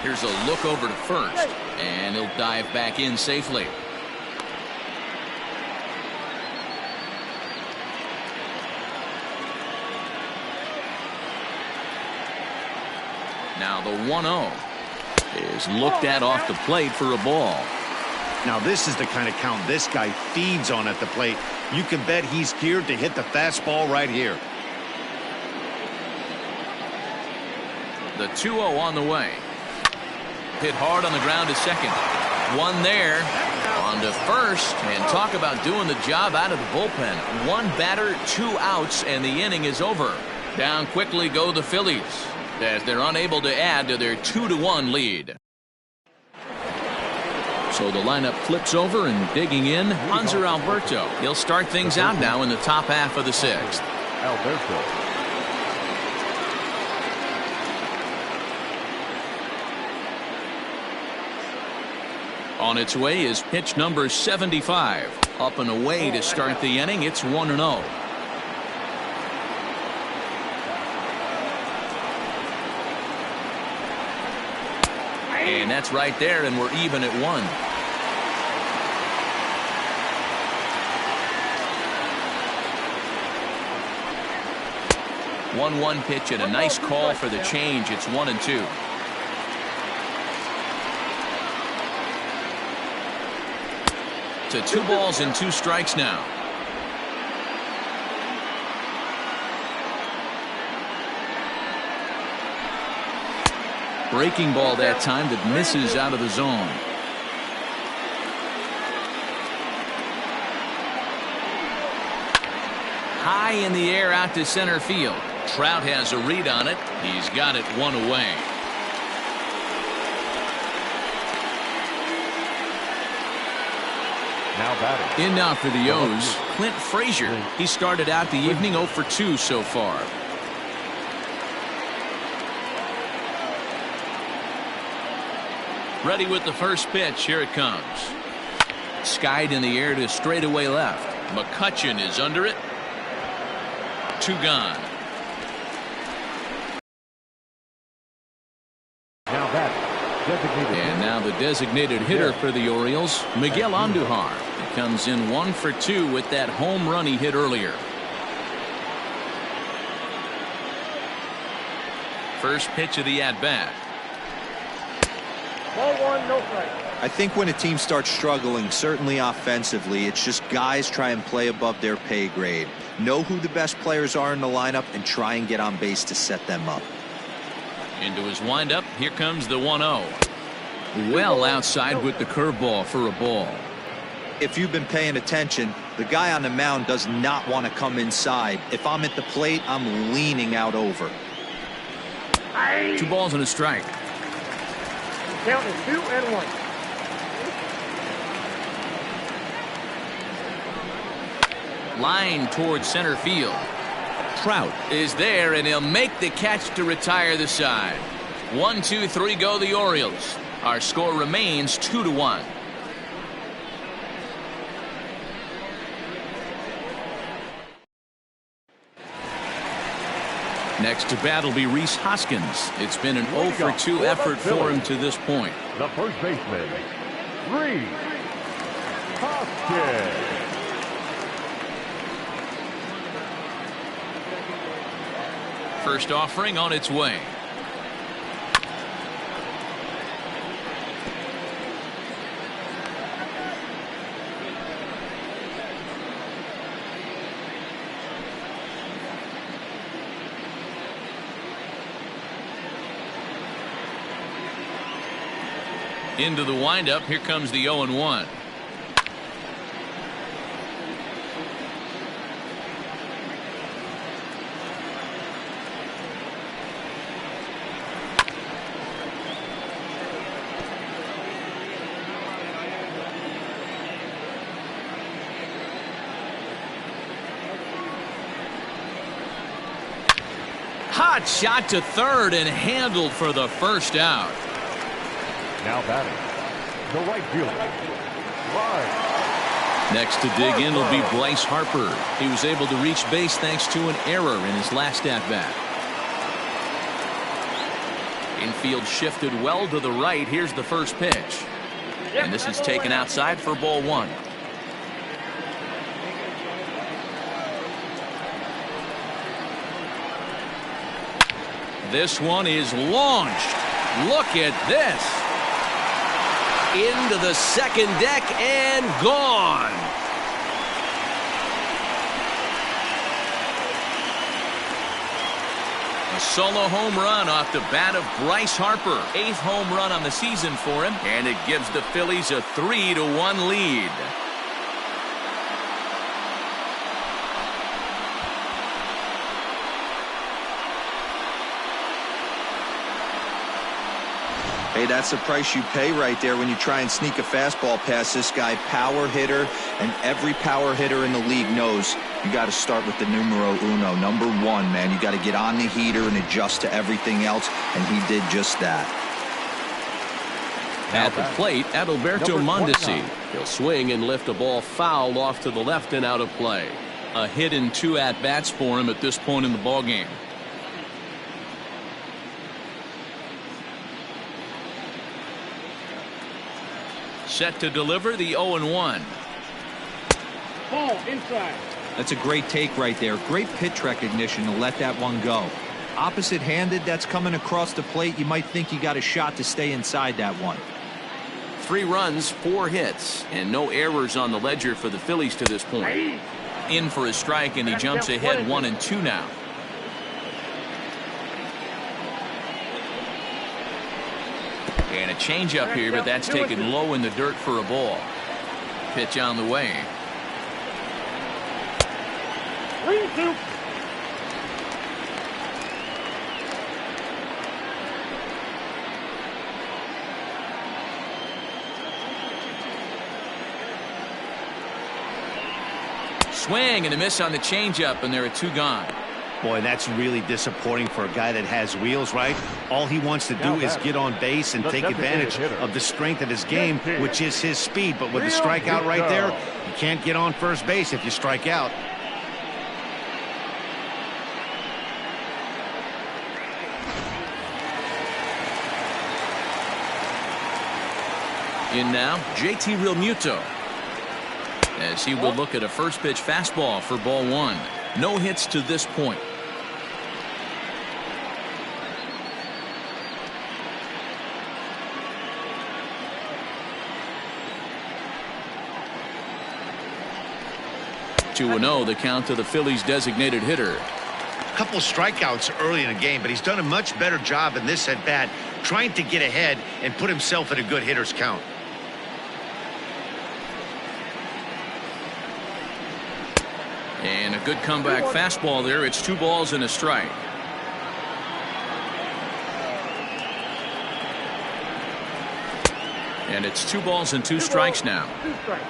Here's a look over to first, and he'll dive back in safely. Now the 1-0 is looked at off the plate for a ball. Now this is the kind of count this guy feeds on at the plate. You can bet he's geared to hit the fastball right here. The 2-0 on the way. Hit hard on the ground to second. One there. On to first. And talk about doing the job out of the bullpen. One batter, 2 outs, and the inning is over. Down quickly go the Phillies, as they're unable to add to their 2-1 lead. So the lineup flips over, and digging in, Hanser Alberto. He'll start things out now in the top half of the 6th. Alberto. On its way is pitch number 75. Up and away to start the inning. It's 1-0. And that's right there, and we're even at 1. One pitch and a nice call for the change. It's 1-2. To 2 balls and 2 strikes now. Breaking ball that time that misses out of the zone. High in the air out to center field. Trout has a read on it. He's got it 1 away. Now batting. In now for the O's, Clint Frazier. He started out the evening 0 for 2 so far. Ready with the first pitch. Here it comes. Skied in the air to straightaway left. McCutchen is under it. 2 gone. Now batting. And now the designated hitter for the Orioles, Miguel Andujar. He comes in 1 for 2 with that home run he hit earlier. First pitch of the at-bat. Ball 1, no strike. I think when a team starts struggling, certainly offensively, it's just guys try and play above their pay grade. Know who the best players are in the lineup and try and get on base to set them up. Into his windup, here comes the 1-0. Well outside with the curveball for a ball. If you've been paying attention, the guy on the mound does not want to come inside. If I'm at the plate, I'm leaning out over. 2 balls and a strike. Count is 2-1. Line towards center field. Trout is there, and he'll make the catch to retire the side. 1, 2, 3 go the Orioles. Our score remains 2-1. Next to bat will be Rhys Hoskins. It's been an 0 for 2 effort for him to this point. The first baseman, Rhys Hoskins. First offering on its way. Into the windup. Here comes the 0-1. Hot shot to third and handled for the first out. Now batting, the right fielder, Bryce. Next to dig in will be Bryce Harper. He was able to reach base thanks to an error in his last at-bat. Infield shifted well to the right. Here's the first pitch. And this is taken outside for ball one. This one is launched. Look at this. Into the second deck and gone. A solo home run off the bat of Bryce Harper. 8th home run on the season for him, and it gives the Phillies a 3-1 lead. Hey, that's the price you pay right there when you try and sneak a fastball past this guy. Power hitter, and every power hitter in the league knows you got to start with the numero uno, number one, man. You got to get on the heater and adjust to everything else, and he did just that. At the plate, Adalberto Mondesi. He'll swing and lift a ball foul off to the left and out of play. A hit and 2 at-bats for him at this point in the ballgame. Set to deliver the 0-1. Ball inside. That's a great take right there. Great pitch recognition to let that one go. Opposite-handed, that's coming across the plate. You might think you got a shot to stay inside that one. 3 runs, 4 hits, and no errors on the ledger for the Phillies to this point. In for a strike, and he jumps ahead 1-2 now. And a changeup here, but that's taken low in the dirt for a ball. Pitch on the way. 3-2. Swing and a miss on the changeup, and there are 2 gone. Boy, that's really disappointing for a guy that has wheels, right? All he wants to do is get on base and take advantage of the strength of his game, which is his speed. But with the strikeout right there, you can't get on first base if you strike out. In now, JT Realmuto, as he will look at a first pitch fastball for ball 1. No hits to this point. Two 2-0 the count to the Phillies designated hitter. A couple of strikeouts early in the game, but he's done a much better job in this at bat trying to get ahead and put himself in a good hitter's count. And a good comeback fastball there. It's 2 balls and a strike. And it's 2 balls and 2 strikes now. 2 strikes.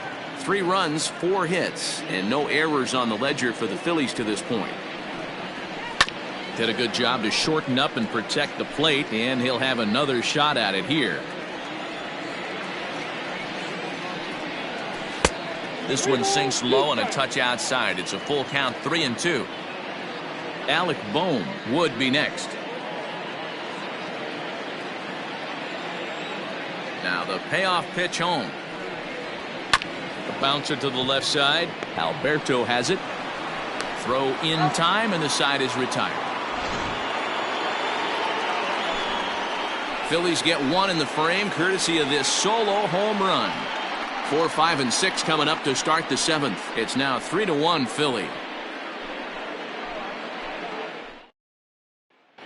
3 runs, 4 hits, and no errors on the ledger for the Phillies to this point. Did a good job to shorten up and protect the plate, and he'll have another shot at it here. This one sinks low and a touch outside. It's a full count, 3-2. Alec Bohm would be next. Now the payoff pitch home. The bouncer to the left side. Alberto has it. Throw in time, and the side is retired. Phillies get 1 in the frame courtesy of this solo home run. 4, 5, and 6 coming up to start the 7th. It's now 3-1 Philly.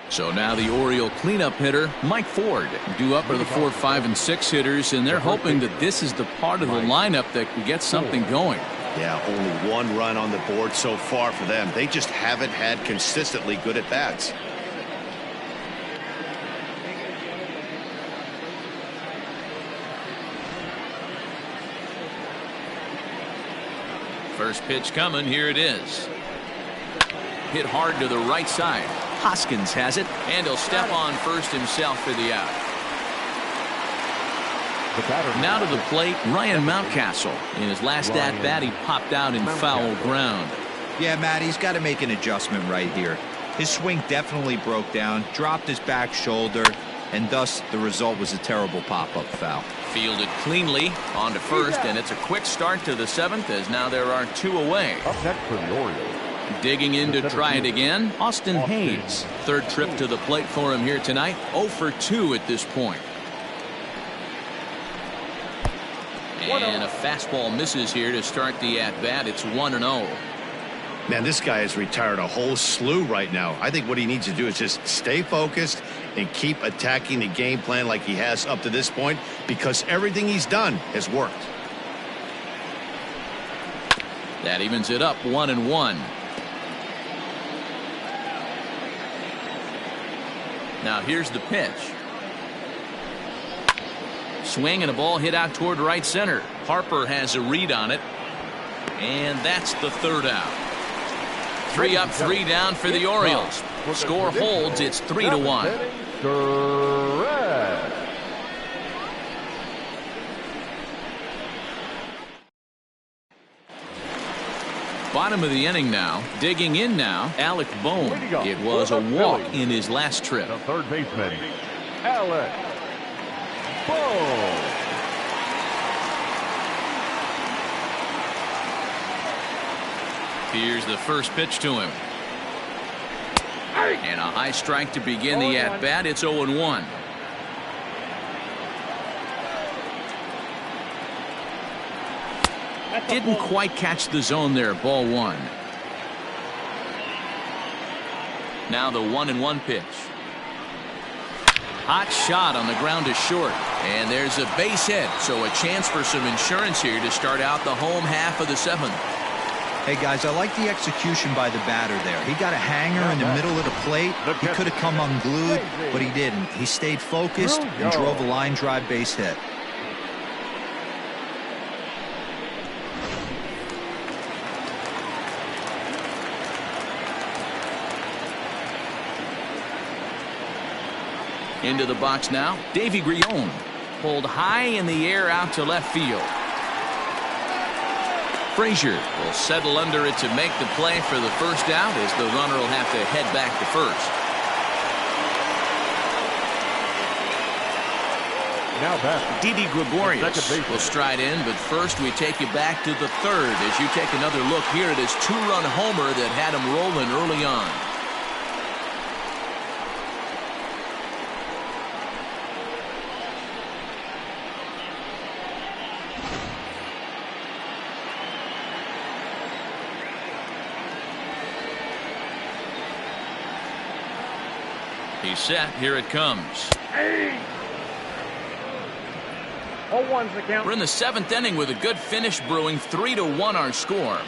So now the Oriole cleanup hitter, Mike Ford. Due up are the 4, 5, and 6 hitters, and they're hoping that this is the part of the lineup that can get something going. Yeah, only 1 run on the board so far for them. They just haven't had consistently good at-bats. First pitch coming. Here it is. Hit hard to the right side. Hoskins has it. And he'll step on first himself for the out. Now to the plate, Ryan Mountcastle. In his last at-bat, he popped out in foul ground. Yeah, Matt, he's got to make an adjustment right here. His swing definitely broke down, dropped his back shoulder, and thus the result was a terrible pop-up foul. Fielded cleanly on to first, and it's a quick start to the 7th as now there are 2 away. Up next for the Orioles. Digging in to try it again, Austin Hayes. Third trip to the plate for him here tonight. 0 for 2 at this point. And a fastball misses here to start the at-bat. It's 1-0. Man, this guy has retired a whole slew right now. I think what he needs to do is just stay focused and keep attacking the game plan like he has up to this point, because everything he's done has worked. That evens it up 1-1. Now here's the pitch. Swing and a ball hit out toward right center. Harper has a read on it. And that's the 3rd out. 3 up, 3 down for the Orioles. Score holds. It's 3-1. Bottom of the inning now. Digging in now, Alec Bohm. It was a walk in his last trip. The third baseman, Alec Bohm. Here's the first pitch to him. And a high strike to begin the at-bat. It's 0-1. Didn't quite catch the zone there. Ball 1. Now the 1-1 pitch. Hot shot on the ground to short. And there's a base hit. So a chance for some insurance here to start out the home half of the 7th. Hey, guys, I like the execution by the batter there. He got a hanger in the middle of the plate. He could have come unglued, but he didn't. He stayed focused and drove a line drive base hit. Into the box now, Davy Grion. Pulled high in the air out to left field. Frazier will settle under it to make the play for the first out as the runner will have to head back to first. Now back. Didi Gregorius will stride in, but first we take you back to the 3rd as you take another look here at his 2-run homer that had him rolling early on. He's set. Here it comes. Hey! 0-1's the count. We're in the 7th inning with a good finish brewing. 3-1 our score.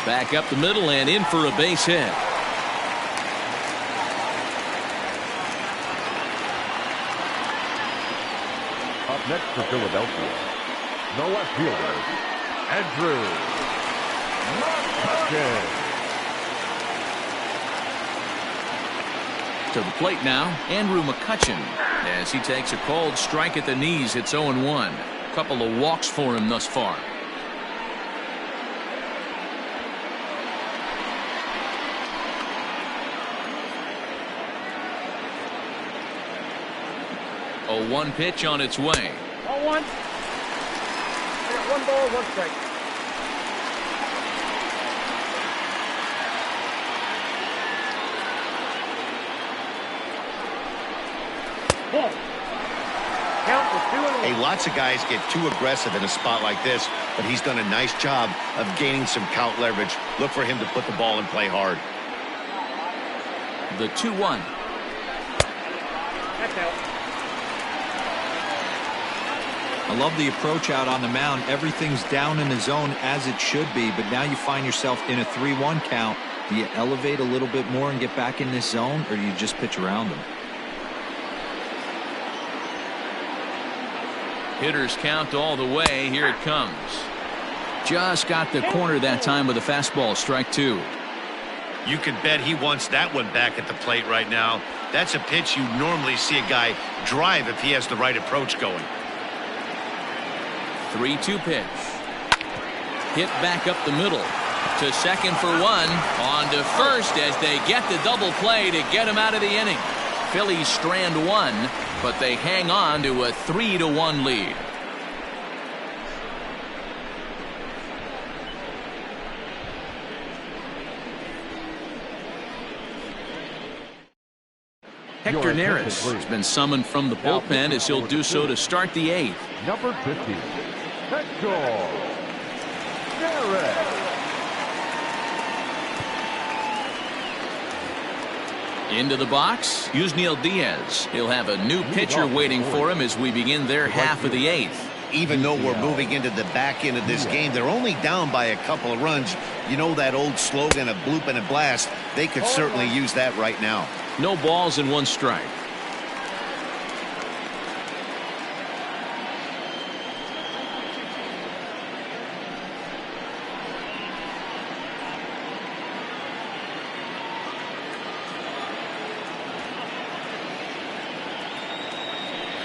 Back up the middle and in for a base hit. Up next for Philadelphia, the left fielder, Andrew. To the plate now, Andrew McCutchen, as he takes a cold strike at the knees. It's 0-1. A couple of walks for him thus far. A 1 pitch on its way. 0-1. I got 1 ball, 1 strike. Hey, lots of guys get too aggressive in a spot like this, but he's done a nice job of gaining some count leverage. Look for him to put the ball in play hard. The 2-1. That's out. I love the approach out on the mound. Everything's down in the zone as it should be, but now you find yourself in a 3-1 count. Do you elevate a little bit more and get back in this zone, or do you just pitch around them? Hitters count all the way. Here it comes. Just got the corner that time with a fastball, strike 2. You can bet he wants that one back at the plate right now. That's a pitch you normally see a guy drive if he has the right approach going. 3-2 pitch. Hit back up the middle. To second for 1. On to first as they get the double play to get him out of the inning. Phillies strand 1, but they hang on to a 3-1 lead. Hector Neris has been summoned from the bullpen as he'll do so to start the 8th. Number 50, Hector Neris. Into the box, Yusniel Diaz. He'll have a new pitcher waiting for him as we begin their half of the 8th. Even though we're moving into the back end of this game, they're only down by a couple of runs. You know that old slogan, a bloop and a blast. They could certainly use that right now. No balls and 1 strike.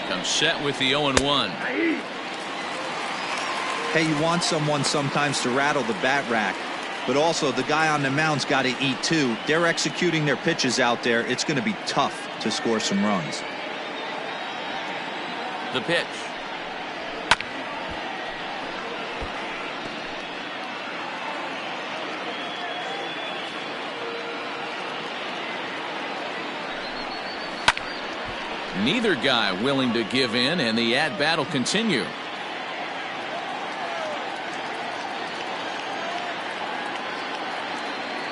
Comes set with the 0-1. Hey, you want someone sometimes to rattle the bat rack, but also the guy on the mound's got to eat too. They're executing their pitches out there. It's going to be tough to score some runs. The pitch. Neither guy willing to give in, and the at-bat will continue.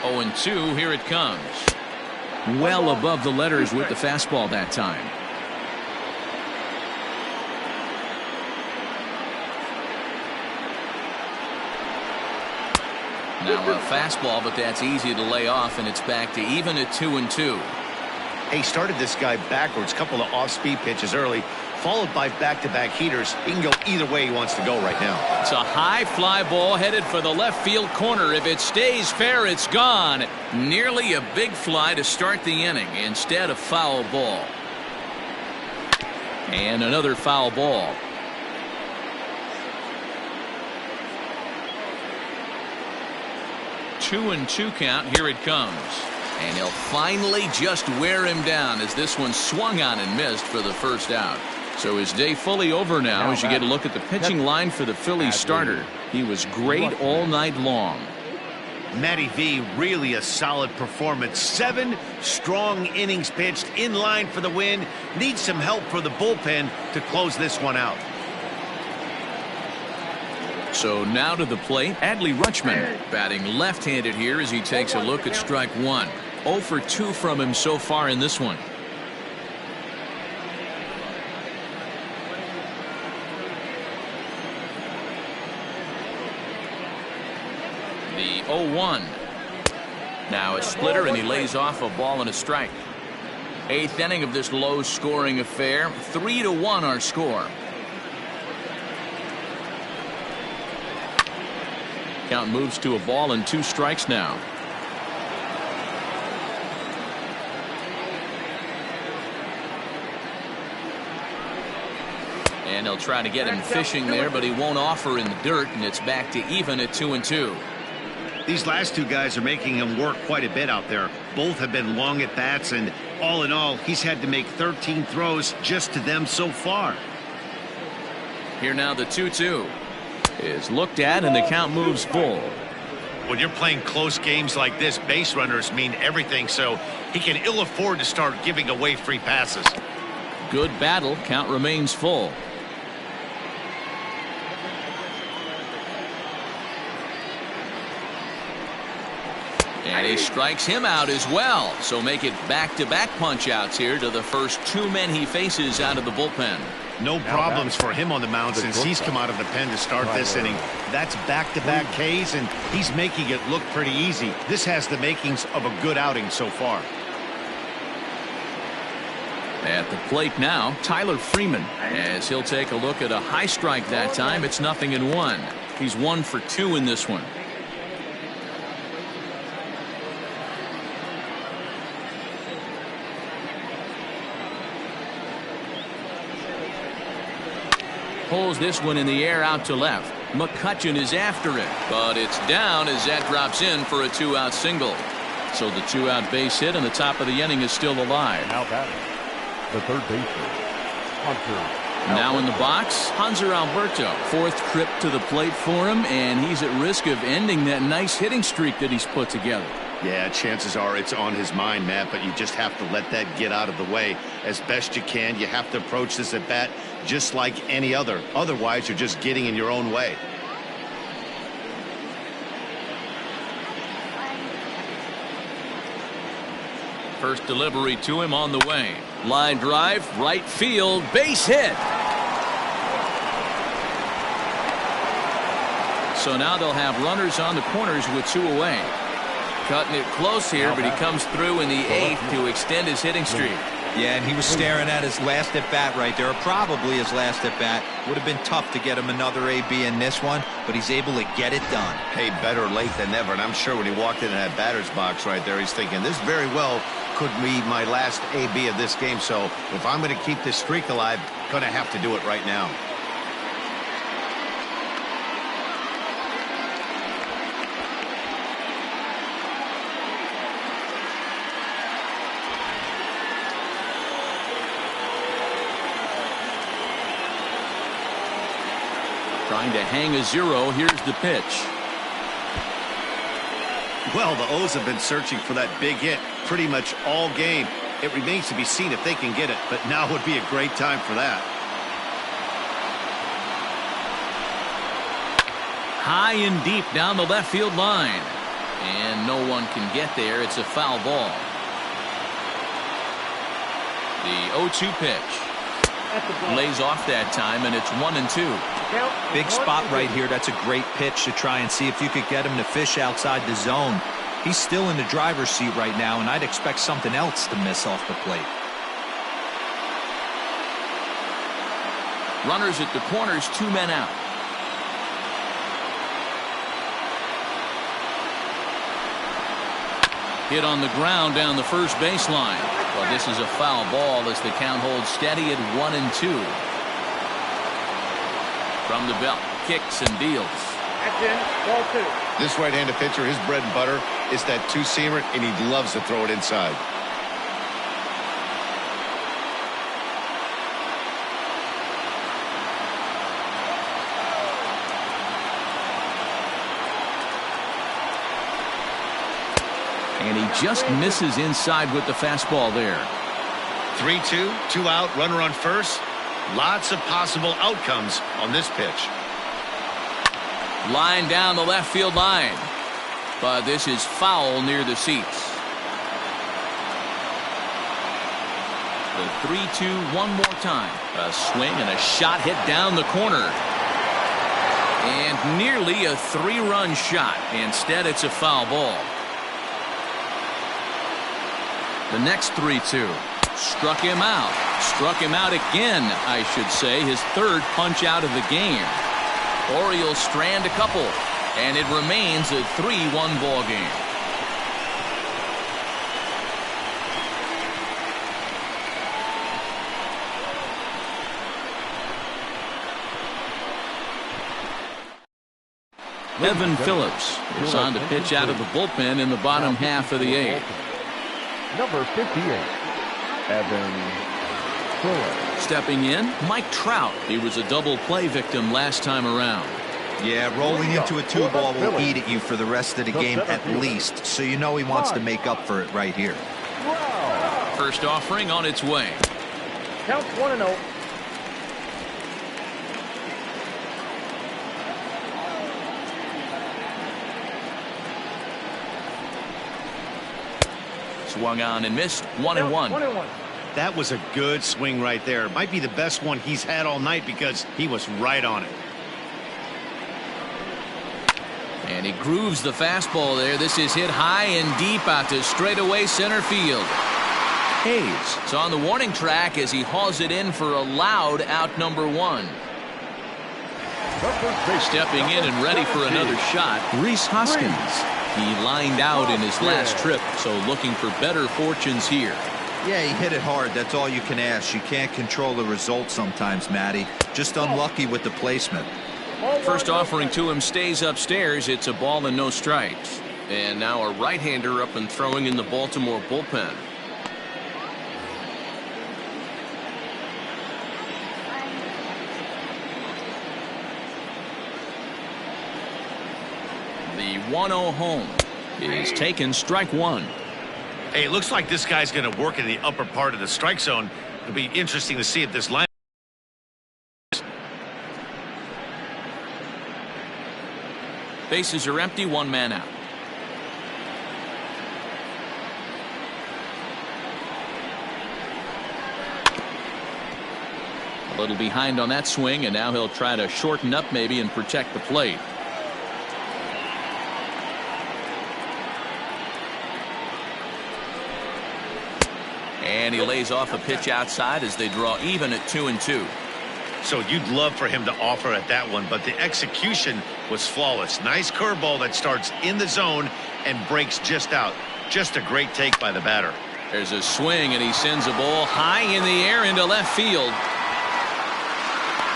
Oh, and 2, here it comes. Well above the letters with the fastball that time. Now a fastball, but that's easy to lay off, and it's back to even at 2-2. He started this guy backwards, couple of off-speed pitches early, followed by back-to-back heaters. He can go either way he wants to go right now. It's a high fly ball headed for the left field corner. If it stays fair, it's gone. Nearly a big fly to start the inning. Instead, a foul ball. And another foul ball. Two and 2 count. Here it comes. And he'll finally just wear him down as this one swung on and missed for the first out. So his day fully over now as you get a look at the pitching line for the Phillies starter. He was great all night long. Matty V, really a solid performance. 7 strong innings pitched, in line for the win. Needs some help for the bullpen to close this one out. So now to the plate, Adley Rutschman batting left-handed here as he takes a look at strike 1. 0 for 2 from him so far in this one. The 0-1. Now a splitter, and he lays off a ball and a strike. 8th inning of this low-scoring affair. 3-1 our score. Count moves to a ball and 2 strikes now. And they'll try to get him fishing there, but he won't offer in the dirt, and it's back to even at 2-2. These last 2 guys are making him work quite a bit out there. Both have been long at bats, and all in all, he's had to make 13 throws just to them so far. Here now the 2-2 is looked at, and the count moves full. When you're playing close games like this, base runners mean everything, so he can ill afford to start giving away free passes. Good battle. Count remains full. And he strikes him out as well. So make it back-to-back punch-outs here to the first 2 men he faces out of the bullpen. No problems for him on the mound since he's come out of the pen to start this inning. That's back-to-back Ks, and he's making it look pretty easy. This has the makings of a good outing so far. At the plate now, Tyler Freeman, as he'll take a look at a high strike that time. It's 0-1. He's 1 for 2 in this one. Pulls this one in the air out to left. McCutchen is after it, but it's down as that drops in for a 2-out single. So the 2-out base hit and the top of the inning is still alive. Now batting, the third baseman, Hunter. Now in the box, Hanser Alberto. 4th trip to the plate for him, and he's at risk of ending that nice hitting streak that he's put together. Yeah, chances are it's on his mind, Matt, but you just have to let that get out of the way as best you can. You have to approach this at bat just like any other. Otherwise, you're just getting in your own way. First delivery to him on the way. Line drive, right field, base hit. So now they'll have runners on the corners with 2 away. Cutting it close here, but he comes through in the 8th to extend his hitting streak. Yeah, and he was staring at his last at bat right there, or probably his last at bat. Would have been tough to get him another AB in this one, but he's able to get it done. Hey, better late than never, and I'm sure when he walked into that batter's box right there, he's thinking this very well could be my last AB of this game. So if I'm going to keep this streak alive, going to have to do it right now. Trying to hang a 0. Here's the pitch. Well, the O's have been searching for that big hit pretty much all game. It remains to be seen if they can get it, but now would be a great time for that. High and deep down the left field line. And no one can get there. It's a foul ball. The 0-2 pitch. Lays off that time, and it's 1-2. Big spot right here. That's a great pitch to try and see if you could get him to fish outside the zone. He's still in the driver's seat right now, and I'd expect something else to miss off the plate. Runners at the corners, 2 men out. Hit on the ground down the first baseline. Well, this is a foul ball as the count holds steady at 1-2. From the belt, kicks and deals. That's in, ball 2. This right-handed pitcher, his bread and butter is that 2-seamer, and he loves to throw it inside. And he just misses inside with the fastball there. 3-2, 2 out, runner on first. Lots of possible outcomes on this pitch. Line down the left field line. But this is foul near the seats. The 3-2 one more time. A swing and a shot hit down the corner. And nearly a 3-run shot. Instead, it's a foul ball. The next 3-2. Struck him out. Struck him out again, I should say. His 3rd punch out of the game. Orioles strand a couple. And it remains a 3-1 ball game. Evan Phillips is on to pitch out of the bullpen in the bottom half of the 8th. Number 58, Evan Phillips. Stepping in, Mike Trout. He was a double play victim last time around. Yeah, rolling into a 2-ball will eat at you for the rest of the game at least, so you know he wants to make up for it right here. First offering on its way. Counts 1-0. Swung on and missed. 1-1. 1-1. That was a good swing right there. Might be the best one he's had all night because he was right on it. And he grooves the fastball there. This is hit high and deep out to straightaway center field. Hayes is on the warning track as he hauls it in for a loud out number 1. Stepping in and ready for another shot, Rhys Hoskins. He lined out in his last trip, so looking for better fortunes here. Yeah, he hit it hard. That's all you can ask. You can't control the result sometimes, Matty. Just unlucky with the placement. First offering to him stays upstairs. It's a ball and no strikes. And now a right-hander up and throwing in the Baltimore bullpen. The 1-0 home is taken, strike one. Hey, it looks like this guy's going to work in the upper part of the strike zone. It'll be interesting to see if this line. Bases are empty, one man out. A little behind on that swing, and now he'll try to shorten up maybe and protect the plate. And he lays off a pitch outside as they draw even at 2-2. So you'd love for him to offer at that one, but the execution was flawless. Nice curveball that starts in the zone and breaks just out. Just a great take by the batter. There's a swing, and he sends a ball high in the air into left field.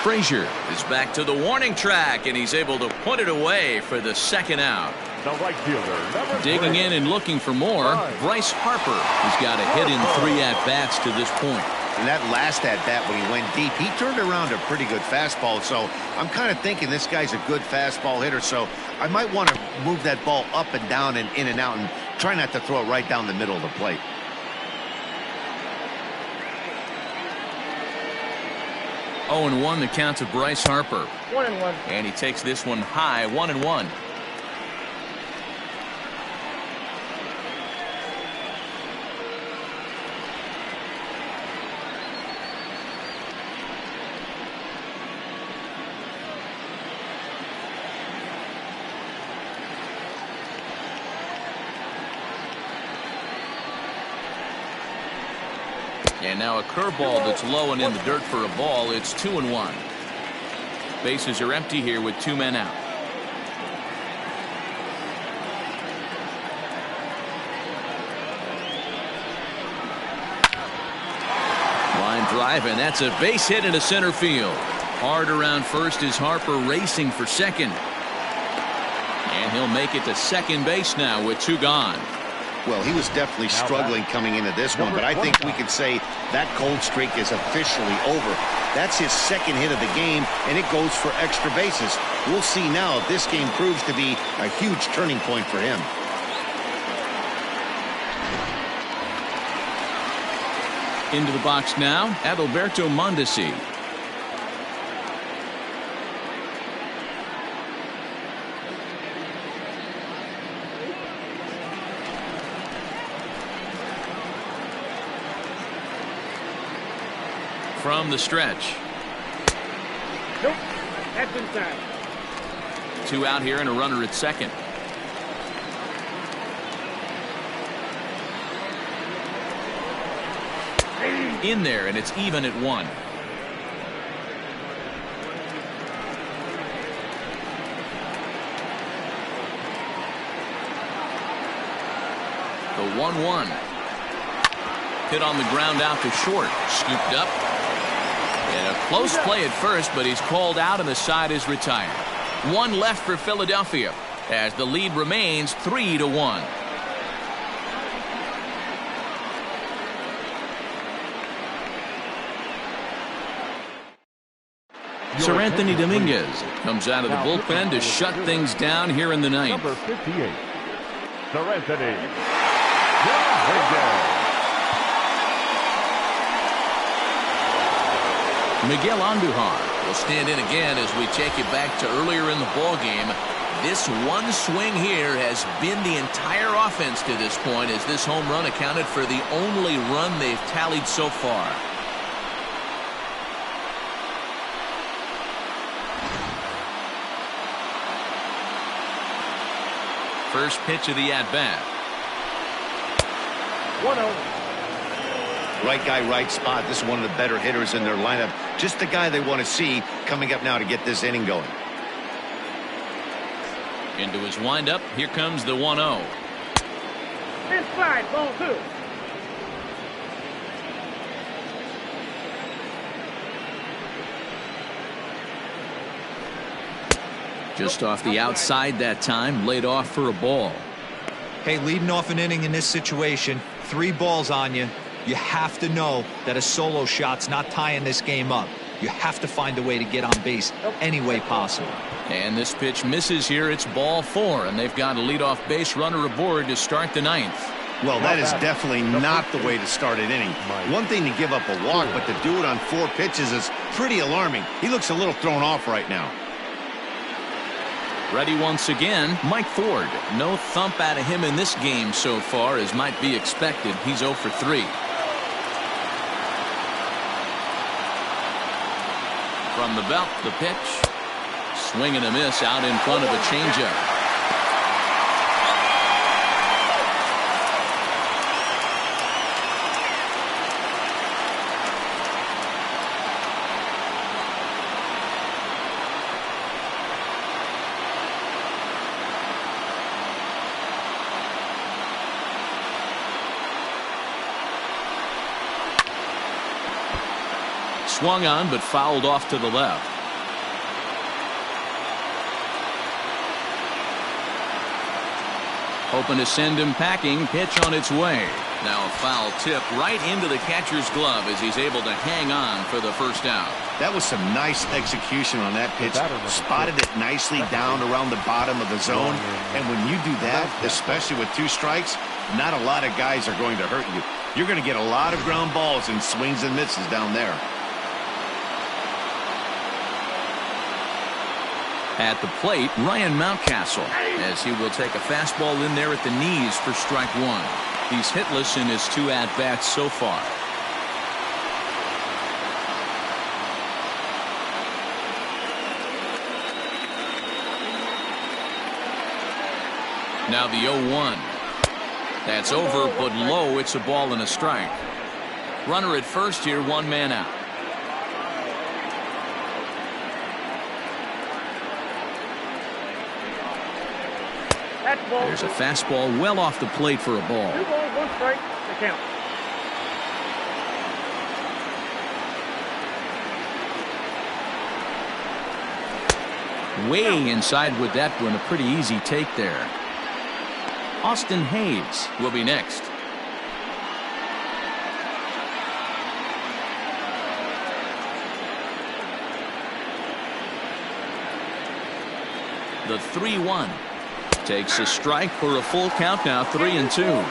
Frazier is back to the warning track, and he's able to put it away for the second out. The right fielder, Digging in and looking for more, Bryce Harper has got a hit in 3 at-bats to this point. And that last at-bat when he went deep, he turned around a pretty good fastball. So I'm kind of thinking this guy's a good fastball hitter. So I might want to move that ball up and down and in and out and try not to throw it right down the middle of the plate. Oh, 0-1 the count to Bryce Harper. 1-1. And he takes this one high, 1-1. And now a curveball that's low and in the dirt for a ball. It's 2-1. Bases are empty here with 2 men out. Line drive, and that's a base hit into center field. Hard around first is Harper racing for second. And he'll make it to second base now with 2 gone. Well, he was definitely struggling coming into this one, but I think we could say that cold streak is officially over. That's his second hit of the game, and it goes for extra bases. We'll see now if this game proves to be a huge turning point for him. Into the box now, Adalberto Mondesi. From the stretch. Nope. That's inside. 2 out here and a runner at second. In there, and it's even at 1. The 1-1. Hit on the ground out to short. Scooped up. And a close play at first, but he's called out and the side is retired. 1 left for Philadelphia as the lead remains 3-1. Sir Anthony Dominguez comes out of the bullpen to shut things down here in the ninth. Number 58, Sir Anthony Dominguez. Miguel Andujar will stand in again as we take you back to earlier in the ball game. This one swing here has been the entire offense to this point, as this home run accounted for the only run they've tallied so far. First pitch of the at-bat. 1-0. Right guy, right spot. This is one of the better hitters in their lineup. Just the guy they want to see coming up now to get this inning going. Into his windup, here comes the 1-0. Inside, ball 2. Just off the outside that time, laid off for a ball. Hey, leading off an inning in this situation, 3 balls on you. You have to know that a solo shot's not tying this game up. You have to find a way to get on base any way possible. And this pitch misses here. It's ball 4, and they've got a leadoff base runner aboard to start the 9th. Well, that is definitely not the way to start an inning. One thing to give up a walk, but to do it on 4 pitches is pretty alarming. He looks a little thrown off right now. Ready once again, Mike Ford. No thump out of him in this game so far, as might be expected. He's 0 for 3. From the belt, the pitch. Swing and a miss out in front of a changeup. Swung on, but fouled off to the left. Hoping to send him packing. Pitch on its way. Now a foul tip right into the catcher's glove as he's able to hang on for the first out. That was some nice execution on that pitch. Spotted it nicely down around the bottom of the zone. And when you do that, especially with 2 strikes, not a lot of guys are going to hurt you. You're going to get a lot of ground balls and swings and misses down there. At the plate, Ryan Mountcastle, as he will take a fastball in there at the knees for strike 1. He's hitless in his 2 at-bats so far. Now the 0-1. That's over, but low. It's a ball and a strike. Runner at first here, 1 man out. There's a fastball well off the plate for a ball. 2 balls, 1 strike, the count. Way inside with that one. A pretty easy take there. Austin Hayes will be next. The 3-1. Takes a strike for a full count now, 3-2.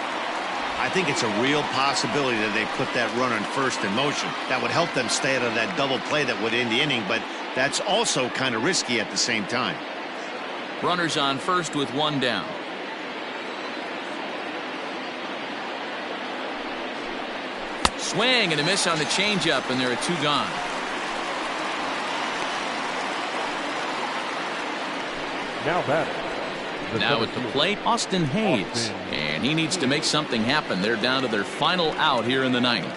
I think it's a real possibility that they put that runner in first in motion. That would help them stay out of that double play that would end the inning, but that's also kind of risky at the same time. Runners on first with 1 down. Swing and a miss on the changeup, and there are 2 gone. Now batting. Now at the plate, Austin Hayes. And he needs to make something happen. They're down to their final out here in the 9th.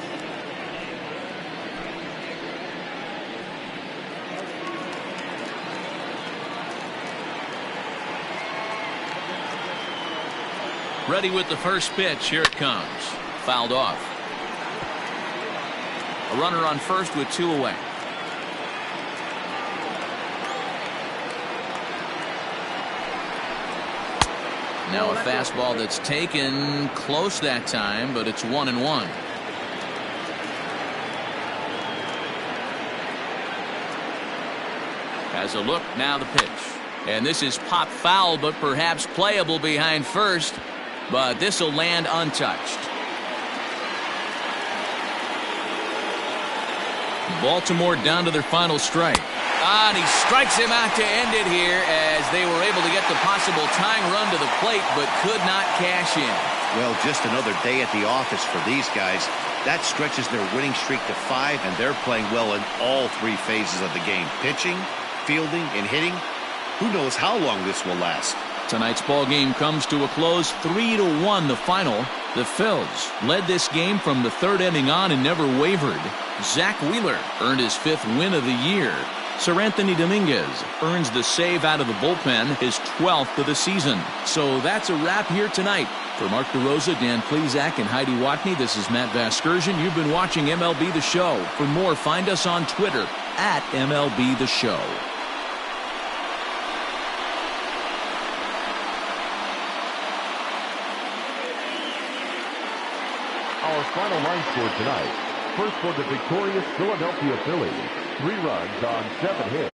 Ready with the first pitch. Here it comes. Fouled off. A runner on first with 2 away. Now a fastball that's taken close that time, but it's 1-1. Has a look, now the pitch. And this is pop foul, but perhaps playable behind first. But this will land untouched. Baltimore down to their final strike. And he strikes him out to end it here as they were able to get the possible tying run to the plate, but could not cash in. Well, just another day at the office for these guys. That stretches their winning streak to 5, and they're playing well in all 3 phases of the game. Pitching, fielding, and hitting. Who knows how long this will last. Tonight's ball game comes to a close, 3-1 the final. The Phillies led this game from the 3rd inning on and never wavered. Zach Wheeler earned his 5th win of the year. Seranthony Dominguez earns the save out of the bullpen, his 12th of the season. So that's a wrap here tonight. For Mark DeRosa, Dan Plesac, and Heidi Watney, this is Matt Vasgersian. You've been watching MLB The Show. For more, find us on Twitter at MLB The Show. Our final line score tonight. First for the victorious Philadelphia Phillies. 3 runs on 7 hits.